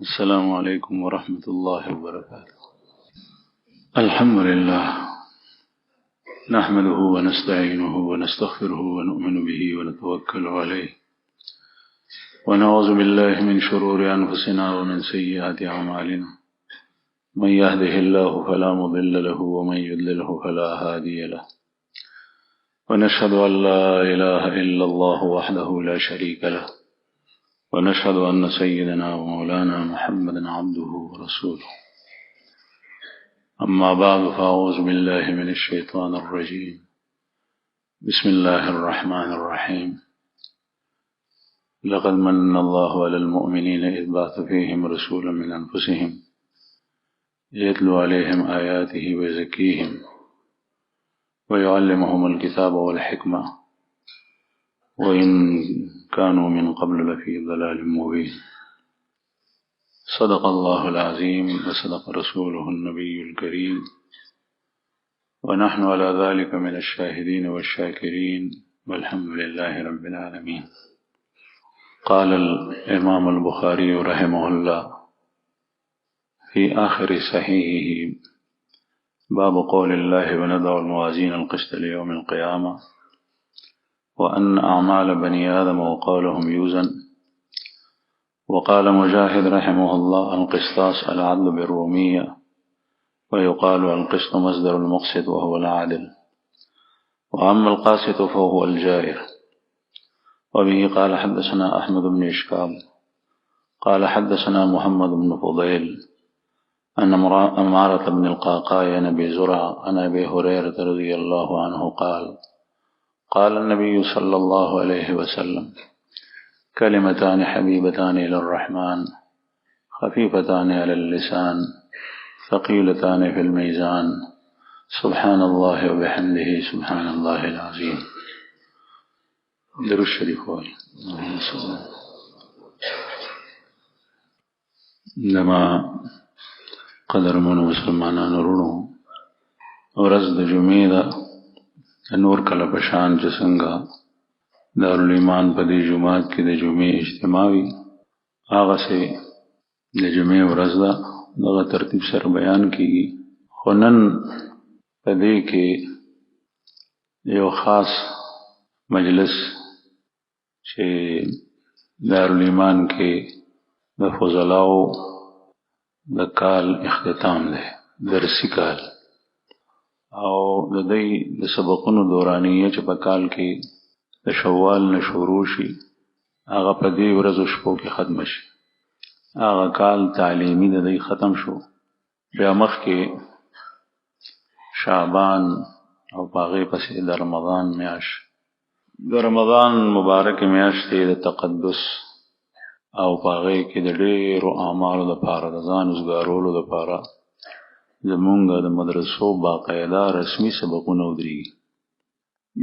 السلام عليكم ورحمة الله وبركاته. الحمد لله نحمده ونستعينه ونستغفره ونؤمن به ونتوكل عليه ونعوذ بالله من شرور أنفسنا ومن سيئات أعمالنا. من يهده الله فلا مضل له ومن يضلله فلا هادي له. ونشهد أن لا إله إلا الله وحده لا شريك له ونشهد أن سيدنا ومولانا محمدا عبده ورسوله. أما بعد فأعوذ بالله من الشيطان الرجيم. بسم الله الرحمن الرحيم. لقد من الله على المؤمنين إذ بعث فيهم رسولا من أنفسهم يتلو عليهم آياته ويزكيهم ويعلمهم الكتاب والحكمة وإن كانوا من قبل لفي ضلال مبين. صدق الله العظيم وصدق رسوله النبي الكريم ونحن على ذلك من الشاهدين والشاكرين والحمد لله رب العالمين. قال الإمام البخاري رحمه الله في آخر صحيحه باب قول الله ونضع الموازين القسط ليوم القيامة وأن أعمال بني آدم وقولهم يوزن. وقال مجاهد رحمه الله القسطاس العدل بالرومية ويقال القسط مصدر المقسط وهو العادل وأما القاسط فهو الجائر. وبه قال حدثنا أحمد بن إشكال قال حدثنا محمد بن فضيل أن أمارة بن القعقاع عن أبي زرعة عن أبي هريرة رضي الله عنه قال قال النبي صلى الله عليه وسلم كلمتان حبيبتان إلى الرحمن خفيفتان على اللسان ثقيلتان في الميزان سبحان الله وبحمده سبحان الله العظيم. درود شریف وایي. لما قدرمنو مسلمانانو وروڼو ورځ د جمعې ده. نور کله په شان چې څنګه دارالایمان په دې جومات کې د جمعې اجتماع وي هغسې د جمعې ورځ ده. دغه ترتیب سره بیان کېږي. خو نن په دې کې یو خاص مجلس چې دارالایمان کې د فضلاو د کال اختتام دی، درسي کال، او د دې د سبقونو دورانیه چې په کال کې د شوال نه شروع شي هغه په دې ورځو شپو کې ختم شي. هغه کال تعلیمي د دې ختم شو. بیا مخکې شعبان او په هغې پسې د رمضان میاشت، د رمضان مبارک میاشت د تقدس او په هغې کې د ډېرو اعمالو دپاره د ځان وزګارولو دپاره زمونږ د مدرسو باقاعده رسمي سبقونه ودرېږي.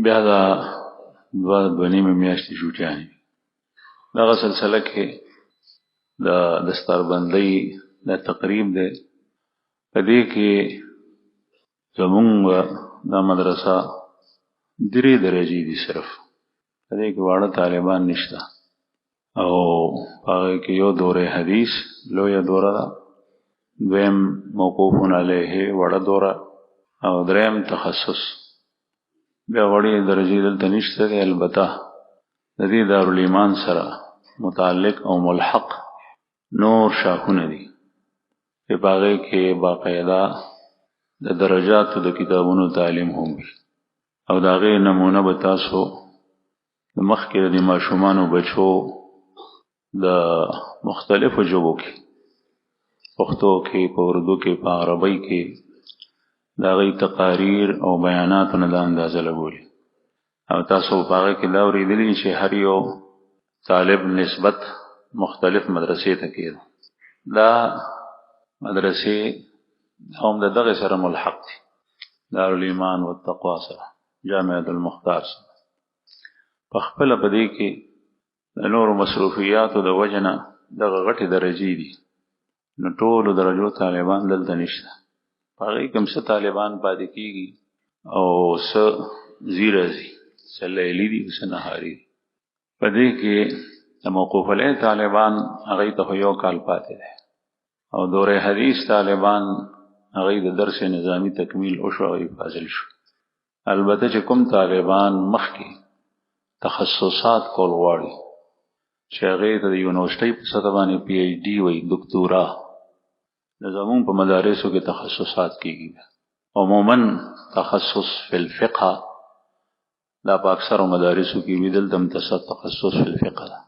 بیا دا دوه نیمه میاشتې چوټیانې. دغه سلسله کې د دستاربندۍ دا تقریب دی. په دې کې زمونږ دا مدرسه 3 درجې دي صرف. په دې کې واړه طالبان نشته او په هغې کې یو دوره حدیث لویه دوره ده، دویم موقوفون علیه وړه دوره، او دریم تخصص. بیا وړې درجې دلته نشته دی. البته د دې دارالایمان سره متعلق او ملحق نور شاخونه دي چې په هغې کې باقاعده د درجاتو د کتابونو تعلیم هم وي او د هغې نمونه به تاسو د مخکې د ماشومانو بچو د مختلفو ژبو کې، پښتو کې، په اردو کې، په عربۍ کې د هغې تقاریر او بیاناتو نه دا اندازه لګولي. او تاسو په هغه کې دا اورېدلي چې هر یو طالب نسبت مختلف مدرسې ته کېده. دا مدرسې هم د دغه سره ملحق دي، دارالایمان والتقوا سره، جامعة المختار سره. په خپله په دې کې د نورو مصروفیاتو د وجه نه دغه غټې درجې دي، نو ټولو درجو طالبان دلته نشته. په هغې کې هم څه طالبان پاتې کېږي او څه ځي راځي، څه لیلي دي څه نهاري دي. په دې کې د موقوف علیه طالبان هغې ته خو 1 کال پاتې دی. او دوره حدیث طالبان هغه د درس نظامی تکمیل او شو هغه فاضل شو. البته چې کوم طالبان مخکې تخصصات کول غواړي چې هغه د یونیورسيټي په سطح باندې پی ایچ ډي وي دکتورا د زمون په مدارسو کې تخصصات کیږي. عموما تخصص فی الفقه دا په اکثر مدارسو کې ویدل دم تخصص فی الفقه ده.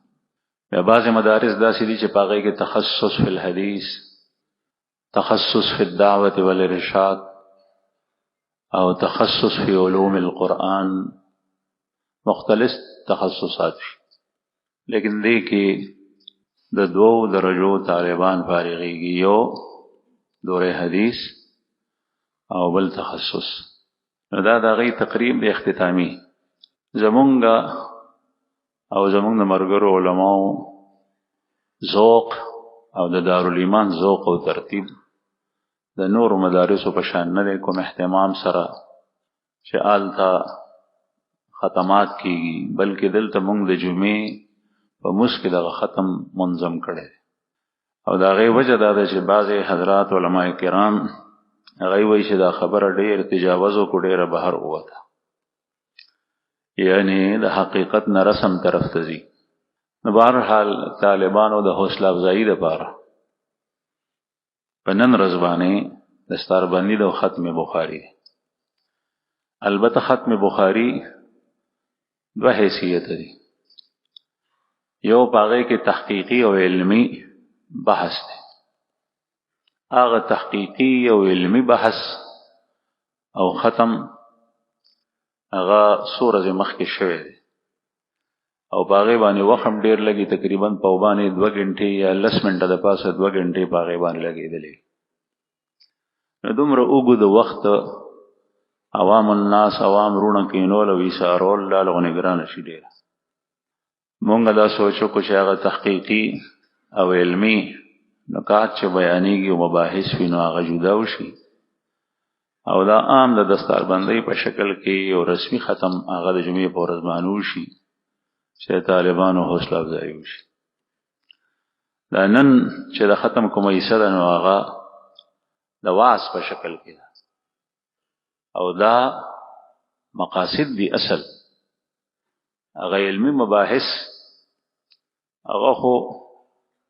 یا بعض مدارس داسې دي چې په هغه کې تخصص فی الحدیث، تخصص فی الدعوة والارشاد او تخصص فی علوم القرآن، مختلف تخصصات شي. لیکن دې کې د دوو درجو طالبان فارغيږي، یو دوره حدیث او بل تخصص. دا د غي تقریب د اختتامی زمونږه او زمونږ د مرګرو علماو ذوق او د دارالایمان ذوق او ترتیب د نور مدارسو په شان نه کوم اهتمام سره چې آلته ختمات کیږي، بلکې دلته موږ د جمعې په مسکه دغه ختم منظم کړي. او دا غي وجه دا ده چې بعضی حضرات علما کرام هغه وایي چې دا خبره ډېر تجاوز او ډېر بهر وته، یعنی د حقیقت نه رسم طرف ته ځي. نو بهر حال طالبانو د حوصله افزایی لپاره په نن ورځ باندې دستاربندي د ختم بخاری. البته ختم بخاری دو حیثیت دي، یو پاغه کې تحقیقی او علمی بحث دی. هغه تحقیقی او علمی بحث او ختم هغه سورې مخ کې شوی دی او باغې باندې وخت ډیر لګي، تقریبا په باندې 2 غنټې یا 10 منټه د پاسه 2 غنټې باغې باندې لګېدلې. نو دومره وګد وخت عوام الناس عوام رونه کینول او ایثارول لا لغونه ګران شي ډیر. مونږ دا سوچو کو چې هغه تحقیقی او علمی نکات چې بیانېږي او مباحث وینو هغه جدا وشي او دا عام د دستاربندۍ په شکل کې او رسمي ختم هغه د جمعې په ورځ باندې وشي چې طالبانو حوصله افزایی وشي. دا نن چې د ختم کومه حصہ ده نو هغه د واعظ په شکل کې ده او دا مقاصد دي. اصل هغه علمي مباحث هغه خو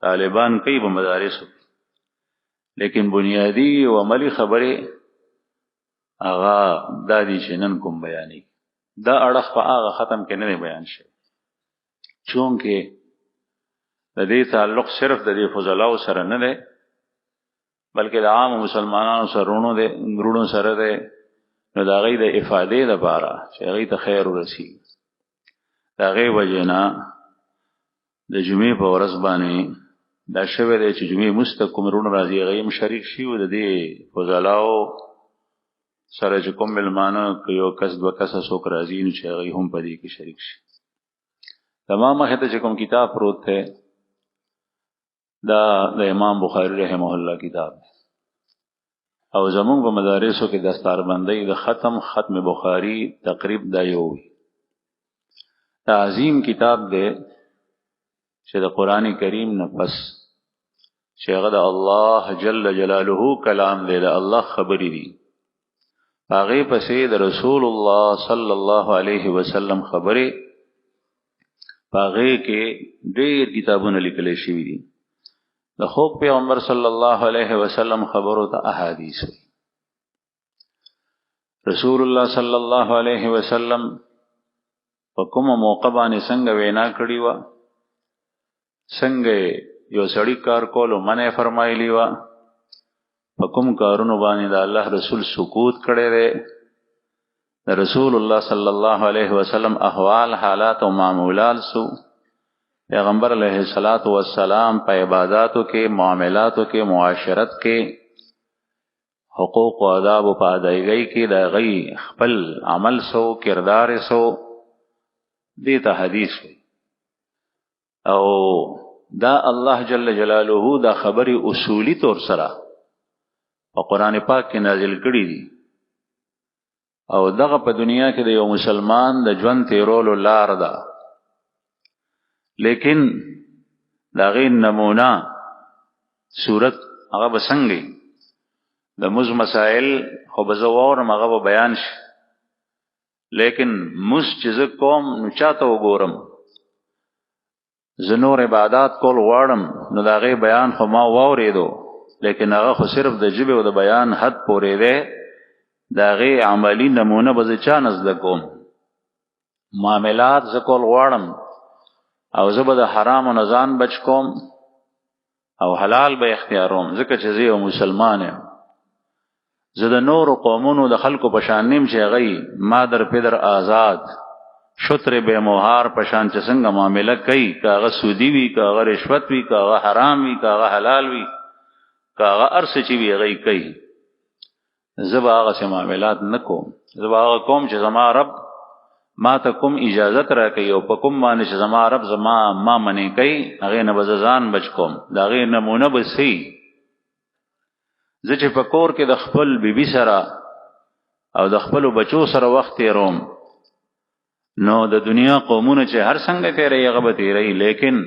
طالبان کوي په مدارسو، لیکن بنیادی او عملی خبره هغه د دې چې نن کوم بیانې دا اړه په هغه ختم کې نه بیان شي، چونکه د دې تعلق صرف د دې فضلاو سره نه دی بلکې د عام مسلمانانو سرونو دي غرونو سره دي. نو دا غي د افاده لپاره چې غي ته خیر ورسي، دا غي وجنا د جمعې په ورځ باندې دا شوه دی چې جمعې مستقیم رونه راځي غي مشارک شي او د دې فضلاو سره چې کوم ملمانه یو کس دو کس څوک راځي نو چې غي هم په دې کې شریک شي. تمام مخه ته چې کوم کتاب پروت ہے دا د امام بخاری رحمه الله کتاب دی او زمونږ په مدارسو کې دستاربندۍ د ختم بخاری تقریب دا یو دا عظیم کتاب دی چې د قران کریم نه پس چې هغه د الله جل جلاله کلام دی، د الله خبرې دي، هغه پسې د رسول الله صلی الله علیه وسلم خبره، هغه کې ډېر کتابونه لیکل شوي دي. د خوب پیغمبر صلی الله علیه وسلم خبرو ته احادیث وي. رسول الله صلی الله علیه وسلم په کوم موقع باندې څنګه وینا کړی و، څنګه یو سړی کار کولو منع فرمایلی و، په کوم کارونو باندې د الله رسول سکوت کړی دی، د رسول الله صلی الله علیه وسلم احوال حالات او معمولات سو، پیغمبر علیہ الصلوۃ والسلام په عبادتو کې معاملاتو کې معاشرت کې حقوق او آداب په ادایګۍ کې د غي خپل عمل سو کردار سو دې ته حدیث وي. او دا الله جل جلاله دا خبري اصولی طور سره په قران پاک کې نازل کړي دي او دغه په دنیا کې د یو مسلمان د ژوند تیرولو لار ده. لیکن دا غي نمونه صورت هغه به څنګه د موږ مسائل خو به زه واورم هغه به بیان شي لیکن موږ چې زه کوم نو چاته وګورم زه نور عبادات کول غواړم نو د هغې بیان خو ما واورېدو لیکن هغه خو صرف د ژبې او د بیان حد پورې دی د هغې عملي نمونه به زه چا نه زده کوم معاملات زه کول غواړم او زه به د حرامو نه ځان بچ کوم او حلال به اختیاروم ځکه چې زه یو مسلمان یم زه د نورو قومونو د خلکو په شان نیم چې هغوی مادر پدر آزاد شتر بے مهار په شان چې څنګه معامله کوي که هغه سودي وي که هغه رشوت وي که هغه حرام وي که هغه حلال وي که هغه هر څه چې وي هغوی کوي زه به هغسې معاملات نه کوم زه به هغه کوم چې زما رب ما ته کوم اجازت راکوي او په کوم باندې چې زما رب زما ما منې کوي هغې نه به زه ځان بچ کوم د هغې نمونه به څه زه چې په کور کې د خپل بیبي سره او د خپلو بچو سره وخت تېروم نو د دنیا قومونه چې هر څنګه تیری هغه به تیری لیکن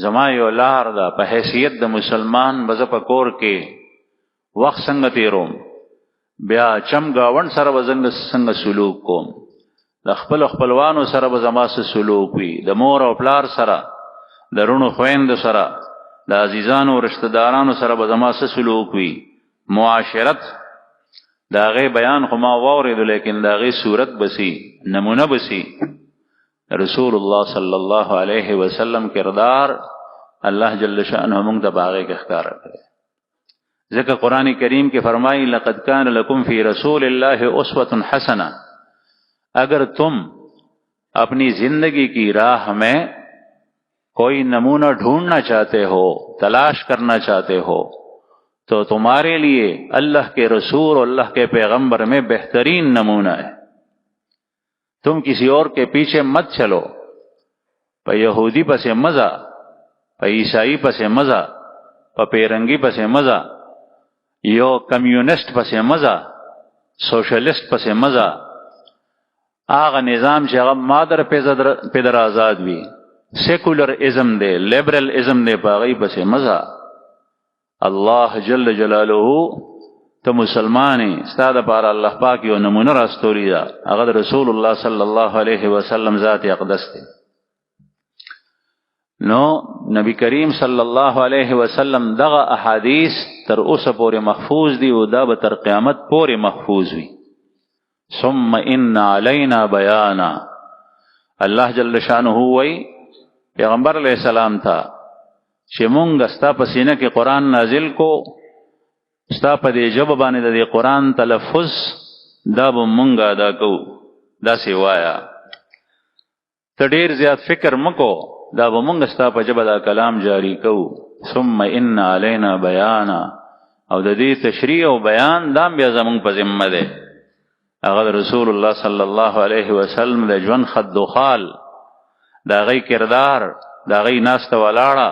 زما یو لار ده په حیثیت د مسلمان به زه په کور کې وخت څنګه تیروم بیا چم گاوند سره به څنګه سلوک کوم د خپل خپلوانو سره به زما څه سلوک وي د مور او پلار سره د رونو خویندو سره د عزیزانو او رشتہ دارانو سره به زما څه سلوک وي معاشرت د هغې بیان خو ما واورېدو لیکن د هغې صورت بسی نمونه بسی رسول الله صلی الله علیه وسلم کردار الله جل شأنه موږ ته په هغې کې ښکاره کړی ځکه قرآن کریم کې فرمایي لقد کان لکم فی رسول الله اسوة حسنہ اگر تم اپنی زندگی کی راہ میں کوئی نمونہ ڈھونڈنا چاہتے ہو تلاش کرنا چاہتے ہو تو تمہارے لیے اللہ کے رسول اور اللہ کے پیغمبر میں بہترین نمونہ ہے تم کسی اور کے پیچھے مت چلو پہ یہودی پس مزہ پہ عیسائی پس مزہ پہ پیرنگی پس مزہ یو کمیونسٹ پس مزہ سوشلسٹ پس مزہ آغا نظام چې هغه مادر پدر آزاد وي سیکولر ازم دی لیبرل ازم دی په هغې پسې مزه الله جل جلاله ته مسلمانې ستا دپاره الله پاک یو نمونه راستولی ده هغه د رسول الله صلی الله علیه وسلم ذات اقدس دی نو نبی کریم صلی الله علیه وسلم دغه احادیث تر اوسه پورې محفوظ دي او دا به تر قیامت پورې محفوظ وي ثم ان علینا بیانا الله جل شانه وی پیغمبر علیہ السلام تھا چې مونږ ستا په سینه کې قرآن نازل کو ستا په دې ژبه باندې د دې قرآن تلفظ دا به مونږ ادا کوو داسې وایه ته ډېر زیات فکر مکو دا به مونږ ستا په ژبه دا کلام جاری کوو ثم ان علینا بیانا او د دې تشریح او بیان دا بیا زمونږ په ذمه دی هغه رسول الله صلی الله علیه وسلم د ژوند خط و خال د هغې کردار د هغې ناسته ولاړه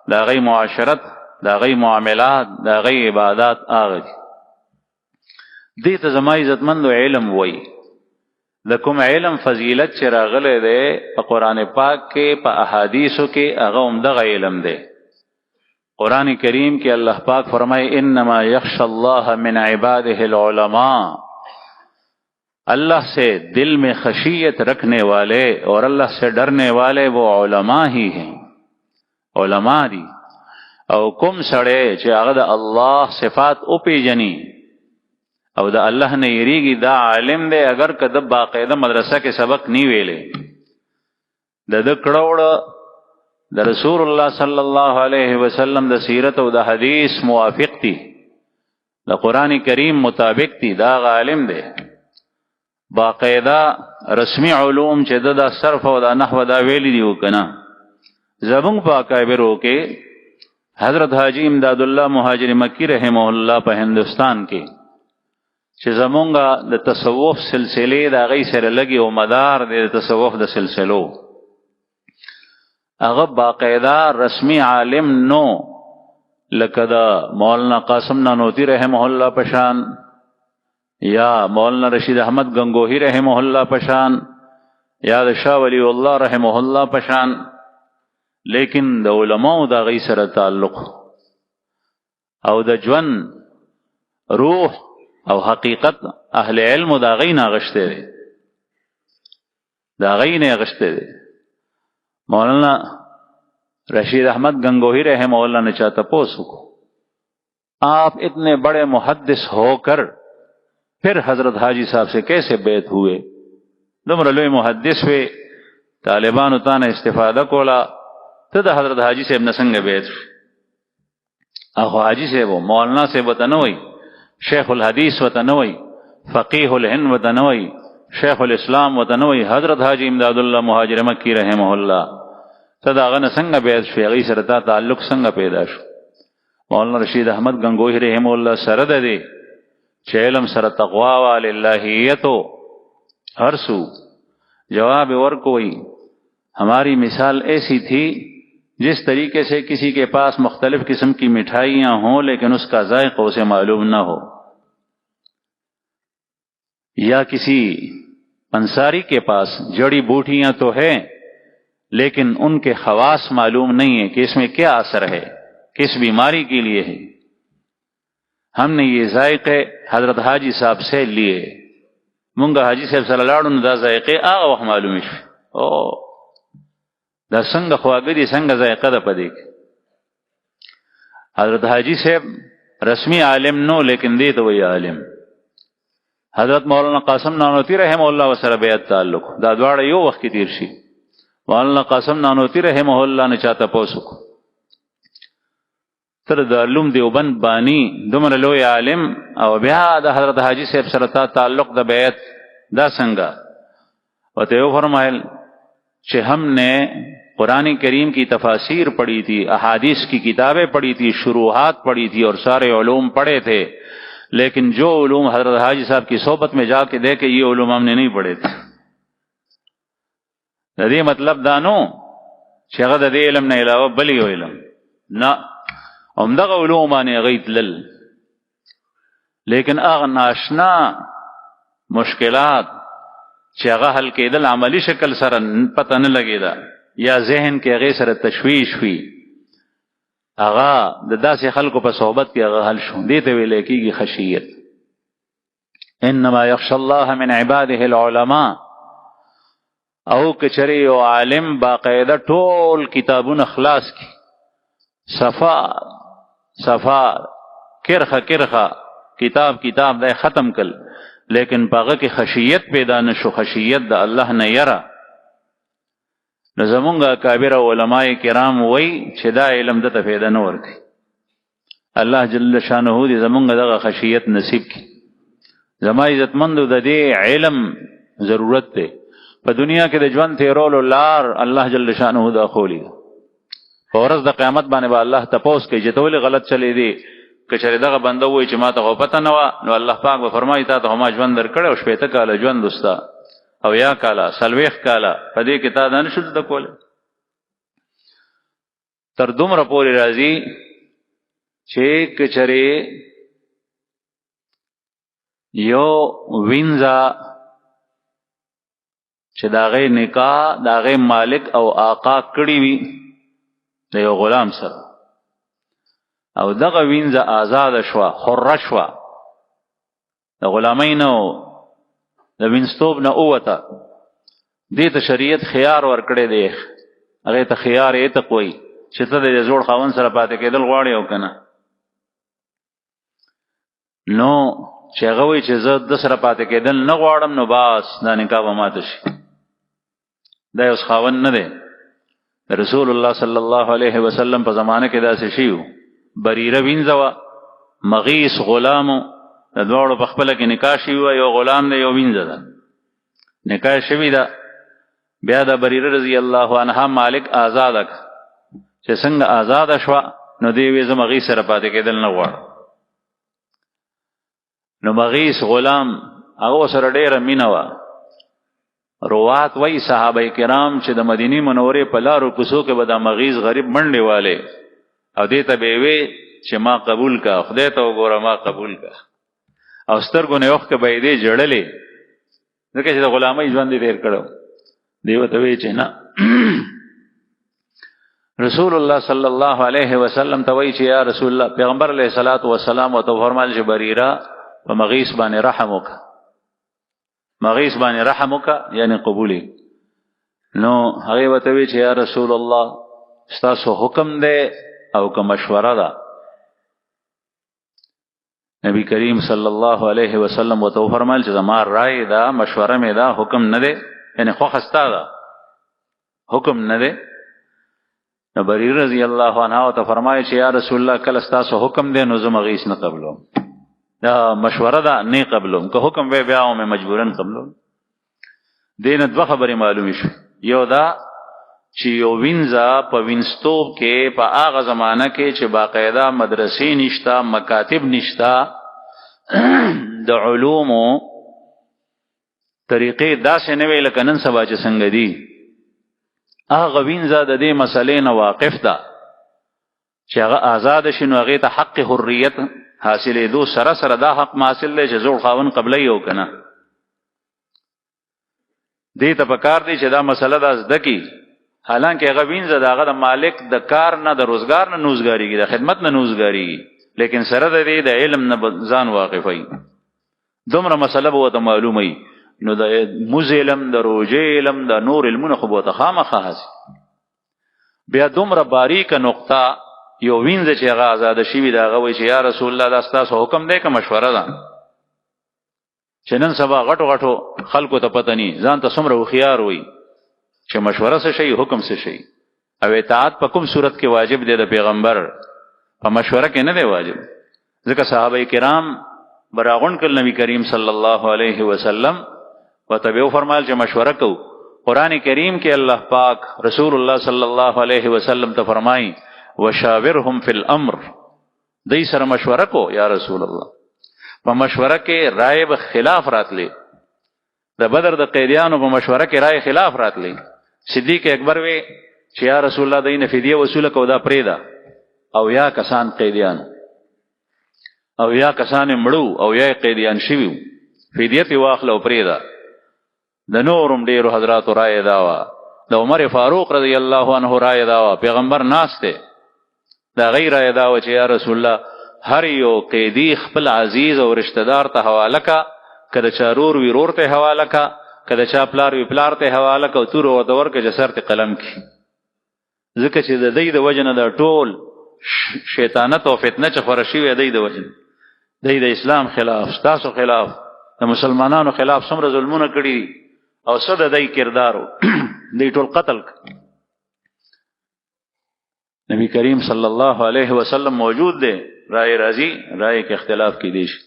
د هغې معاشرت د هغې معاملات د هغې عبادات هغه دي دې ته زما عزتمندو علم وایي د کوم علم فضیلت چې راغلی دی په قرآن پاک کې په احادیثو کې هغه همدغه علم دی قرآن کریم کې الله پاک فرمایي انما یخشى الله من عباده العلماء اللہ سے دل میں خشیت رکھنے والے اور اللہ سے ڈرنے والے وہ علماء ہی ہیں علماء دی او کم سڑے چې هغه د الله صفات او پیجنی او د الله نه یریږي دا عالم دی اگر که د باقاعده مدرسه کې سبق نی ویلې د کړوړه د رسول الله صلی الله علیه وسلم د سیرت او د حدیث موافق دي د قرآن کریم مطابق دي دا عالم دی باقاعده رسمی علوم چې د صرف او د نحو دا ویلی دی وکنه زمونږ په اکابرو کې حضرت حاجی امداد الله مهاجر مکی رحمه الله په هندوستان کې چې زمونږ د تصوف سلسله د هغې سره لګي او مدار د تصوف د سلسلو هغه باقاعده رسمی عالم نو لکه د مولانا قاسم نانوتی رحمه الله پشان یا مولانا رشید احمد گنگوہی رحمه الله پشان یا د شاه ولی الله رحمه الله پشان لیکن د علماء د غي سره تعلق او د ژوند روح او حقیقت اهل علم دا غین غشته دي، دا غین غشته دي. مولانا رشید احمد گنگوہی رحمہ اللہ نے چاہتا پوچھو آپ اتنے بڑے محدث ہو کر پھر حضرت حاجی صاحب سے کیسے بیعت ہوئے؟ دمر لوی محدث ہوئے، طالبان اتانا استفادہ کولا تو دا حضرت حاجی صاحب نسنگ بیعت ہوئے. اخو حاجی صاحب مولانا سے بتنوئی، شیخ الحدیث وتنوئی، فقیح الہند وتنوئی، شیخ الاسلام وتنوئی، حضرت حاجی امداد اللہ مہاجر مکی رحمہ اللہ تدا غن سنگ بیعت شو، غی سرتا تعلق سنگ پیدا شو. مولانا رشید احمد گنگوہی رحمہ اللہ سرد دے چھ علم سر تقوا واللہیتو ہر سو جواب ورکوئی. ہماری مثال ایسی تھی جس طریقے سے کسی کے پاس مختلف قسم کی مٹھائیاں ہوں لیکن اس کا ذائقہ اسے معلوم نہ ہو، یا کسی انصاری کے پاس جڑی بوٹیاں تو ہیں لیکن ان کے خواص معلوم نہیں ہے کہ اس میں کیا اثر ہے، کس بیماری کے لیے ہے. ہم نے یہ ذائقے حضرت حاجی صاحب سے لیے، منگا حاجی صاحب صلی اللہ علیہ وسلم دا ذائقے آغا وقت معلومی شو دا سنگ خواگدی سنگ ذائقہ دا پدیک. حضرت حاجی صاحب رسمی عالم نو لیکن دی تو وہی عالم. حضرت مولانا قاسم نانوتی رحمہ اللہ وسر بیعت تعلق دا دوارا یو وقت کی تیر شی. مولانا قاسم نانوتی رحمہ اللہ نے چاہتا پوسک تر دا علوم دیوبند بانی دمر لوی عالم او بیا دا حضرت حاجی صاحب سرتا تعلق دا بیعت دا سنگا. و تیو فرمائل کہ ہم نے قرآن کریم کی تفاسیر پڑھی تھی، احادیث کی کتابیں پڑھی تھی، شروحات پڑھی تھی اور سارے علوم پڑھے تھے، لیکن جو علوم حضرت حاجی صاحب کی صحبت میں جا کے دیکھے یہ علوم ہم نے نہیں پڑھے تھے. دے مطلب دانو شغد دے علم نے علاوہ بلی علم نا امدغ علوم آنے غیت لل، لیکن اغ ناشنا مشکلات چاگہ حل کے دل عملی شکل سر پتہ نہ لگے دا یا ذہن کے غیر سر تشویش ہوئی اغا دا سے خلق پر صحبت کی اغا حل شو دیتے ہوئے لیکی کی خشیت. انما یخش اللہ من عباده العلماء او کچری و عالم باقاعدہ ٹول کتابون اخلاص کی صفا صفا کرخا کرخا کتاب دے ختم کل لیکن پاغا کی خشیت پیدا نشو، خشیت دا اللہ نے یرا. نظمونگا کابر علماء کرام وی چھ دا علم دا تفیدہ نور کی اللہ جل شانہ دی زمونگا دا خشیت نصیب کی. زما عزت مندو دا دے علم ضرورت دے پا دنیا کے دا جوان تیرول لار اللہ جل شانہ دا خولی دا فورز دا قیامت بانے با اللہ تپوس کے جتولی غلط چلے دی کچری دا بندہ ہوئی چھ ما تا خو پتا نوا نو اللہ پاک با فرمائی تا تا ہما جوان در کڑے و شپیتا کالا جوان دستا او یا کالا سلویخ کالا پدے کتا دا نشد دا کولے. تر دوم رپوری رازی چھے کچری یو وینزا چھے داغے نکاح داغے مالک او آقا کڑی وی دا یو غلام سر او دغه وینزا آزاد شوا حر شوا دا غلامینو دا وینستوب نا اوتا دیتا شریعت خیار ورکڑے دیخ اغیتا خیار ایتا کوئی چتا دے زور خاون سر پاتے که دل غواړي او کنا نو چغوی چې زه د سره پاته کېدل نه غواړم نو باس دا نکاح به ماته شي. دا اوس خاون نه دی. رسول الله صلی الله علیه وسلم په زمانه کې داسې شي وو. بریره وینځوه مغیث غلامو د دواړو په خپله کې نکاح شوي وه، یو غلام دی یو وینځه ده نکاح شوي ده. بیا د بریره رضی الله عنها مالک آزاده که چې څنګه آزاده شوه نو دی وی زه مغیث سره پاتې کېدل نه غواړم. نو مغیث غلام هغه سره ډیره مینه وه. روات وی صحابه کرام چې د مدینې منورې په لارو کوڅو کې به دا مغیث غریب منډې والے او دې ته به وی چې ما قبول کا، خدای ته وګوره ما قبول کا، او سترګو نه اوښکې به یې دې جړلې ځکه چې د غلامۍ ژوند یې تېر کړی دی ورته وی چې نه. رسول الله صلی الله علیه وسلم ته وایي چې یا رسول الله، پیغمبر علیه الصلاۃ والسلام او ته فرمایل چې بریره په مغیث باندې رحم وکړه، مغیث باندې رحم وکړه یعنی قبولی. نو هغه وته وی چې یا رسول الله ستاسو حکم دی او که مشوره ده؟ نبی کریم صلی الله علیه وسلم وته فرمایل چې زما رائے ده، مشوره مې ده، حکم نه دی، یعنی خو خستا ده، حکم نه دی. نو بری رضی الله عنها ته فرمایي چې یا رسول الله کله ستاسو حکم دی نو زه مغیث نه قبلوم، دا مشوره ده نه قبلوم، که حکم به بیا او مې مجبورن قبلوم. دینه دوه خبرې معلومې شو. یو دا چې یو وینځه په وینستوب کې په هغه زمانہ کې چې باقاعده مدرسې نشتا، مکاتب نشتا، د علومو طریقې داسې نه وی لکه نن سبا چې څنګه دي. هغه وینځه د دې مسلې نه واقف ده چې هغه آزاد شي، نو هغې ته حق حریت حاصلېدو سره سره دا حق حاصل دی چې زوړ خاوند قبلی او که نه. دې ته پکار دی چې دا مسله دا زده کي، حالانکه هغه وینځه د هغه د مالک د کار نه، د روزګار نه نوزګاریږي، د خدمت نه نوزګاریږي، لیکن سره د دې د علم نه ځان واقفوي. دومره مسله به ورته معلوموي. نو د موز علم، د روژې علم، د نور علمونه خو به ورته خامخا حاصل. بیا دومره باریکه نقطه یو وینځه چې هغه آزاده شوي د هغه وایي چې یا رسول الله دا ستاسو حکم دی که مشوره ده؟ چې نن سبا غټو غټو خلکو ته پته ني، ځان ته څومره هوښیار وي چې مشوره څه شي، حکم څه شي، او اطاعت په کوم صورت کې واجب دی د پیغمبر، په مشوره کې نه دی واجب. ځکه صحابه کرام براغون کړل نبی کریم صلی الله علیه وسلم وته به فرمایل چې مشوره کو. قران کریم کې الله پاک رسول الله صلی الله علیه وسلم ته فرمایي وشاورهم فی الامر، دای سره مشوره کو یا رسول الله. په مشوره کې رائے به خلاف راتلی، د بدر د قیدیانو په مشوره کې رائے خلاف راتلی. صدیق اکبر وی چې یا رسول الله دینه فدیه وصوله کو، دا پریدا، او یا کسان قیدیان، او یا کسان مړو، او یا قیدیان شویو، فدیه تی واخله او پریدا. د نورم ډیرو حضرات رائے داوا، د عمر فاروق رضی الله عنه رائے داوا، پیغمبر ناشته دا غیر رائے داوا چې یا رسول الله هر یو قیدی خپل عزیز او رشتہ دار ته حواله کا، کله چارور وی رور ته حواله کا، کله چا پلار وی پلار ته حواله کا، تور او دور کې جسر ته قلم کی. ځکه چې د دې د وجنه د ټول شیطانت او فتنه چې خورشي وي د دې د وجنه د اسلام خلاف، تاسو خلاف، د مسلمانانو خلاف څومره ظلمونه کړي او څه د دې کردارو دې ټول قتل. نبی کریم صلی الله علیه وسلم موجود دی، رائے راضی، رائے کې اختلاف کې دی شي.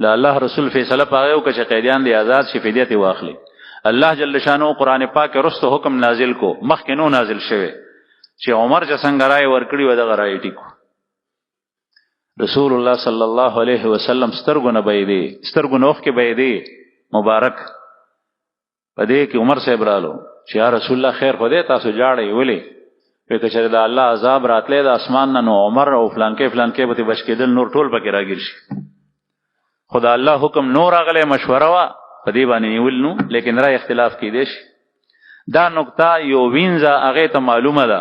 لا الله رسول فیصله پاغو که چې قیدیان دی آزاد شي، فدیه واخلي. الله جل شانو قران پاک رسته حکم نازل کو، مخکې نو نازل شوه چې عمر چې څنګه رائے ورکړي و دغه رائے ټیکو. رسول الله صلی الله علیه وسلم سترګو نه بيدي، سترګو نوخ کې بيدي مبارک. پدې کې عمر صاحب رالو چې یا رسول الله خیر خو دې تاسو جاړې ولې؟ په کچره د الله عذاب راتلې د اسمان نه، نو عمر او فلان کې به بچ کېدل، نور ټول پکې راګیر شي. خدا الله حکم نور اغله مشوره وا په دې باندې نیول نو، لیکن را اختلاف کې دي شي. دا نقطه یو وینځه هغه ته معلومه ده،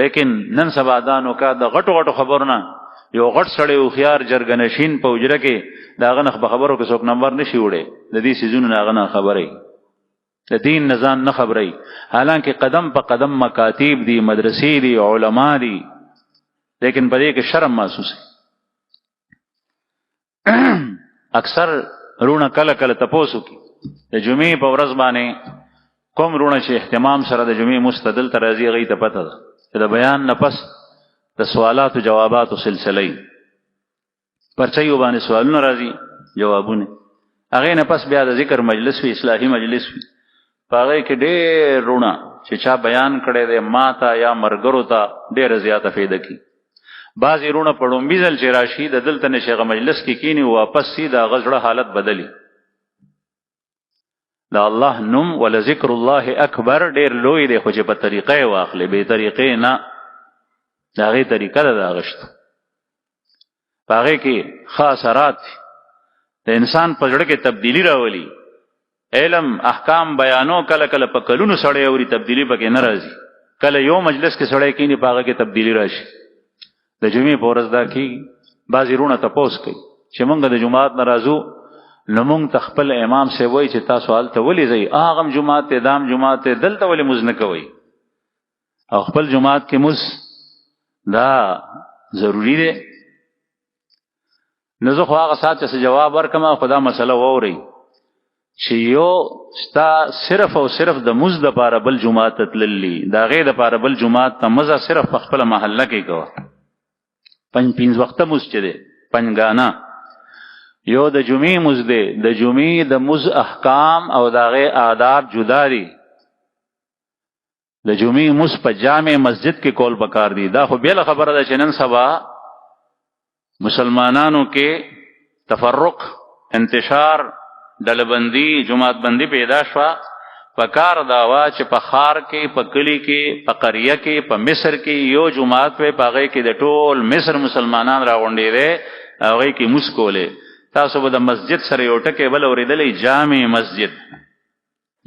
لیکن نن سبا دا نو کا د غټو غټو خبرونه یو غټ سړی او خيار جرګنشین په وجره کې دا غنخ به خبرو کې څوک نمبر نشي وړي، د دې سيزونو نه غنه خبري، د دین نظام نه خبري. حالانکه قدم په قدم مکاتب دي، مدرسې دي، علما دي، لیکن په دې کې شرم محسوس اکثر رونه کله کله تپوسو کی د جمعې په ورځ باندې کوم رونه چې اهتمام سره د جمعې مستدل ترازی غي ته پته ده چې د بیان نه پس د سوالات او جوابات او سلسله پرچایو باندې سوالونه راځي، جوابونه، هغه نه پس بیا د ذکر مجلس وی، اصلاحي مجلس وی، هغه کې ډېر رونه چې چا بیان کړي د ماته یا مرګرو ته ډېر زیاته فایده کی. بعضی رونه پړم بیزل چې راشي د دلته نشغه مجلس کې کینی، واپس سیده غزړه حالت بدلی. دا الله نوم ول ذکر الله اکبر ډېر لوی دی، خو چې په طریقې واخلې، به طریقې نه، دا غي طریقه ده غشت. هغه کې خاصرات د انسان په ځړ کې تبدیلی راولي. علم احکام بیانو کله کله په کلونو سړی اوري، تبدیلی پکې ناراضي، کله یو مجلس کې سړی کینی پاغه کې تبدیلی راشي د جمعې په ورځ دا کی بعضی رونه تپوس کوي چې مونږ د جمعات ناراضو نو مونږ تخپل امام سی وای چې تاسو حالت ولې ځي اغم جمعات ته دام جمعات ته دلته ولې مز نه کوي او خپل جمعات کې مز دا ضروری دی نو زه خو هغه سات چې جواب ورکم خدا مسله ووري چې یو ستا صرف او صرف د مز د پاره بل جمعات تللی دا غې د پاره بل جمعات ته مزه صرف په خپل محله کې کوه پنځ وخت مز چې دی پنځګانا یو د جمعې مز دی د جمعې د مز احکام او دا غې آداب جدا دي د جمعې مز په جامع مسجد کې کول پکار دي دا خو بیل خبره ده چې نن سبا مسلمانانو کې تفرق انتشار ډلبندي جماعت بندي پیدا شوه پکار داوا چې په خار کې په کلی کې په قريه کې په مصر کې یو جماعت په پاغه کې د ټول مصر مسلمانان راغونډي دي هغه کې مسکولې تاسو به د مسجد سره یو ټکي بل اوریدلې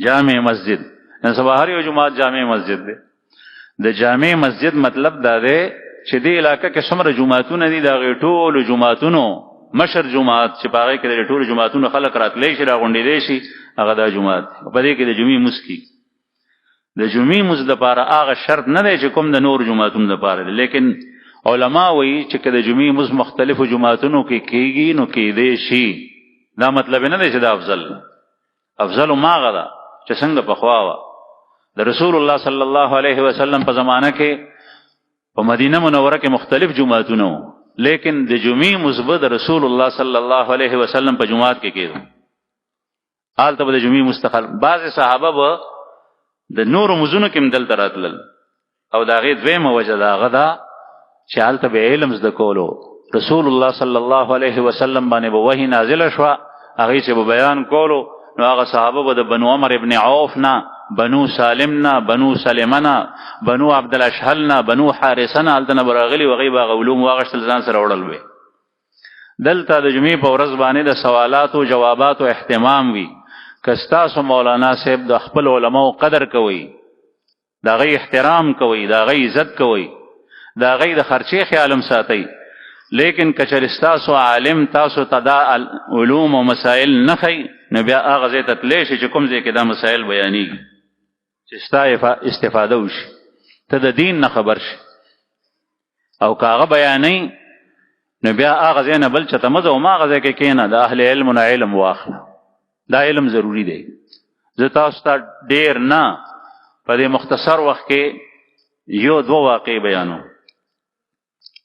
جامع مسجد نن سبا هر یو جماعت جامع مسجد دی د جامع مسجد مطلب دا دی چې دې علاقې کې څومره جماعتونه دي دا ټول جماعتونو مشر جماعت چې پاره کې د ټول جماعتونو خلک راتلې شي راغونډې دي شي هغه دا جماعت په دې کې د جمعې مسکی د جمعې مز د پاره هغه شرط نه دی چې کوم د نور جماعتونو د پاره لیکن علما وایي چې د جمعې مز مختلفو جماعتونو کې کېږي نو کې دې شي دا مطلب نه دی چې دا افضل ما غدا چې څنګه په خوا د رسول الله صلی الله علیه وسلم په زمانہ کې په مدینه منوره کې مختلف جماعتونه لیکن د جمعې مثبت رسول الله صلی الله علیه وسلم په جمعات کې کېدو حال ته د جمعې مستقل بعض صحابه به د نور مزونو کې مدل تراتل او دا غي دویمه وجه دا غدا چې حال ته علم زده کولو رسول الله صلی الله علیه وسلم باندې به وحی نازل شو هغه چې بیان کولو نو هغه صحابه به د بنو عمر ابن عوف نه بنو سالمنا بنو سلمنا بنو عبد الاشهلنا بنو حارثنا التنا براغلی وغيبه علوم واغشتل ځان سره وړل وي دلته د جمعې په ورځ باندې د سوالات او جوابات او اهتمام وي کستا سو مولانا صاحب د خپل علماو قدر کوي دا غي احترام کوي دا غي عزت کوي دا غي د خرچي خیالم ساتي لیکن کچرستا سو عالم تاسو تدا علوم او مسائل نخي نبي اغه زه تتلی شي چې کوم ځای کې دا مسائل بیانېږي چې ستا استفاده وشي ته د دین نه خبر شي او کاغه بیانې نبي اغه زه نه بل چته مزه او ما غزه کې کینه د اهل علم نه علم واخله دا علم ضروری دی زه تاسو ته ډیر نه په دې مختصر وخت کې یو دو واقع بیانو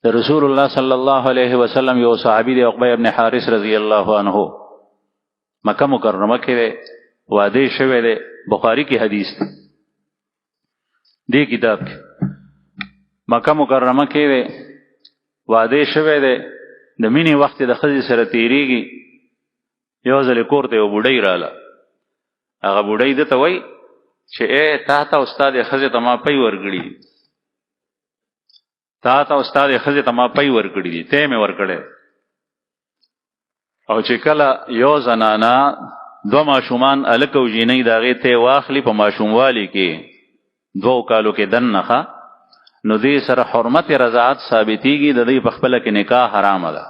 د رسول الله صلی الله علیه وسلم یو صحابي دی عقبه ابن حارث رضی الله عنه مکه مکرمه کې واده شوه دی بخاری کی حدیث دی کتاب کې مکه مکرمه کې واده شوه دی د مینی وخت د خزي سره تیریږي یو ځل کوړته یو بډای رااله هغه بډای دته وای چې تا استاد خزي ته ما پي ورګړي تا استاد خزي ته ما پي ورګړي دي ته مې ورګړې او چې کله یو زنانا دو ماشومان الکو جینې داغه ته واخلی په ماشوموالي کې 2 کالو کې دنخه نو دې سره حرمت رضاعت ثابتيږي د دې په خپل کې نکاح حرام ده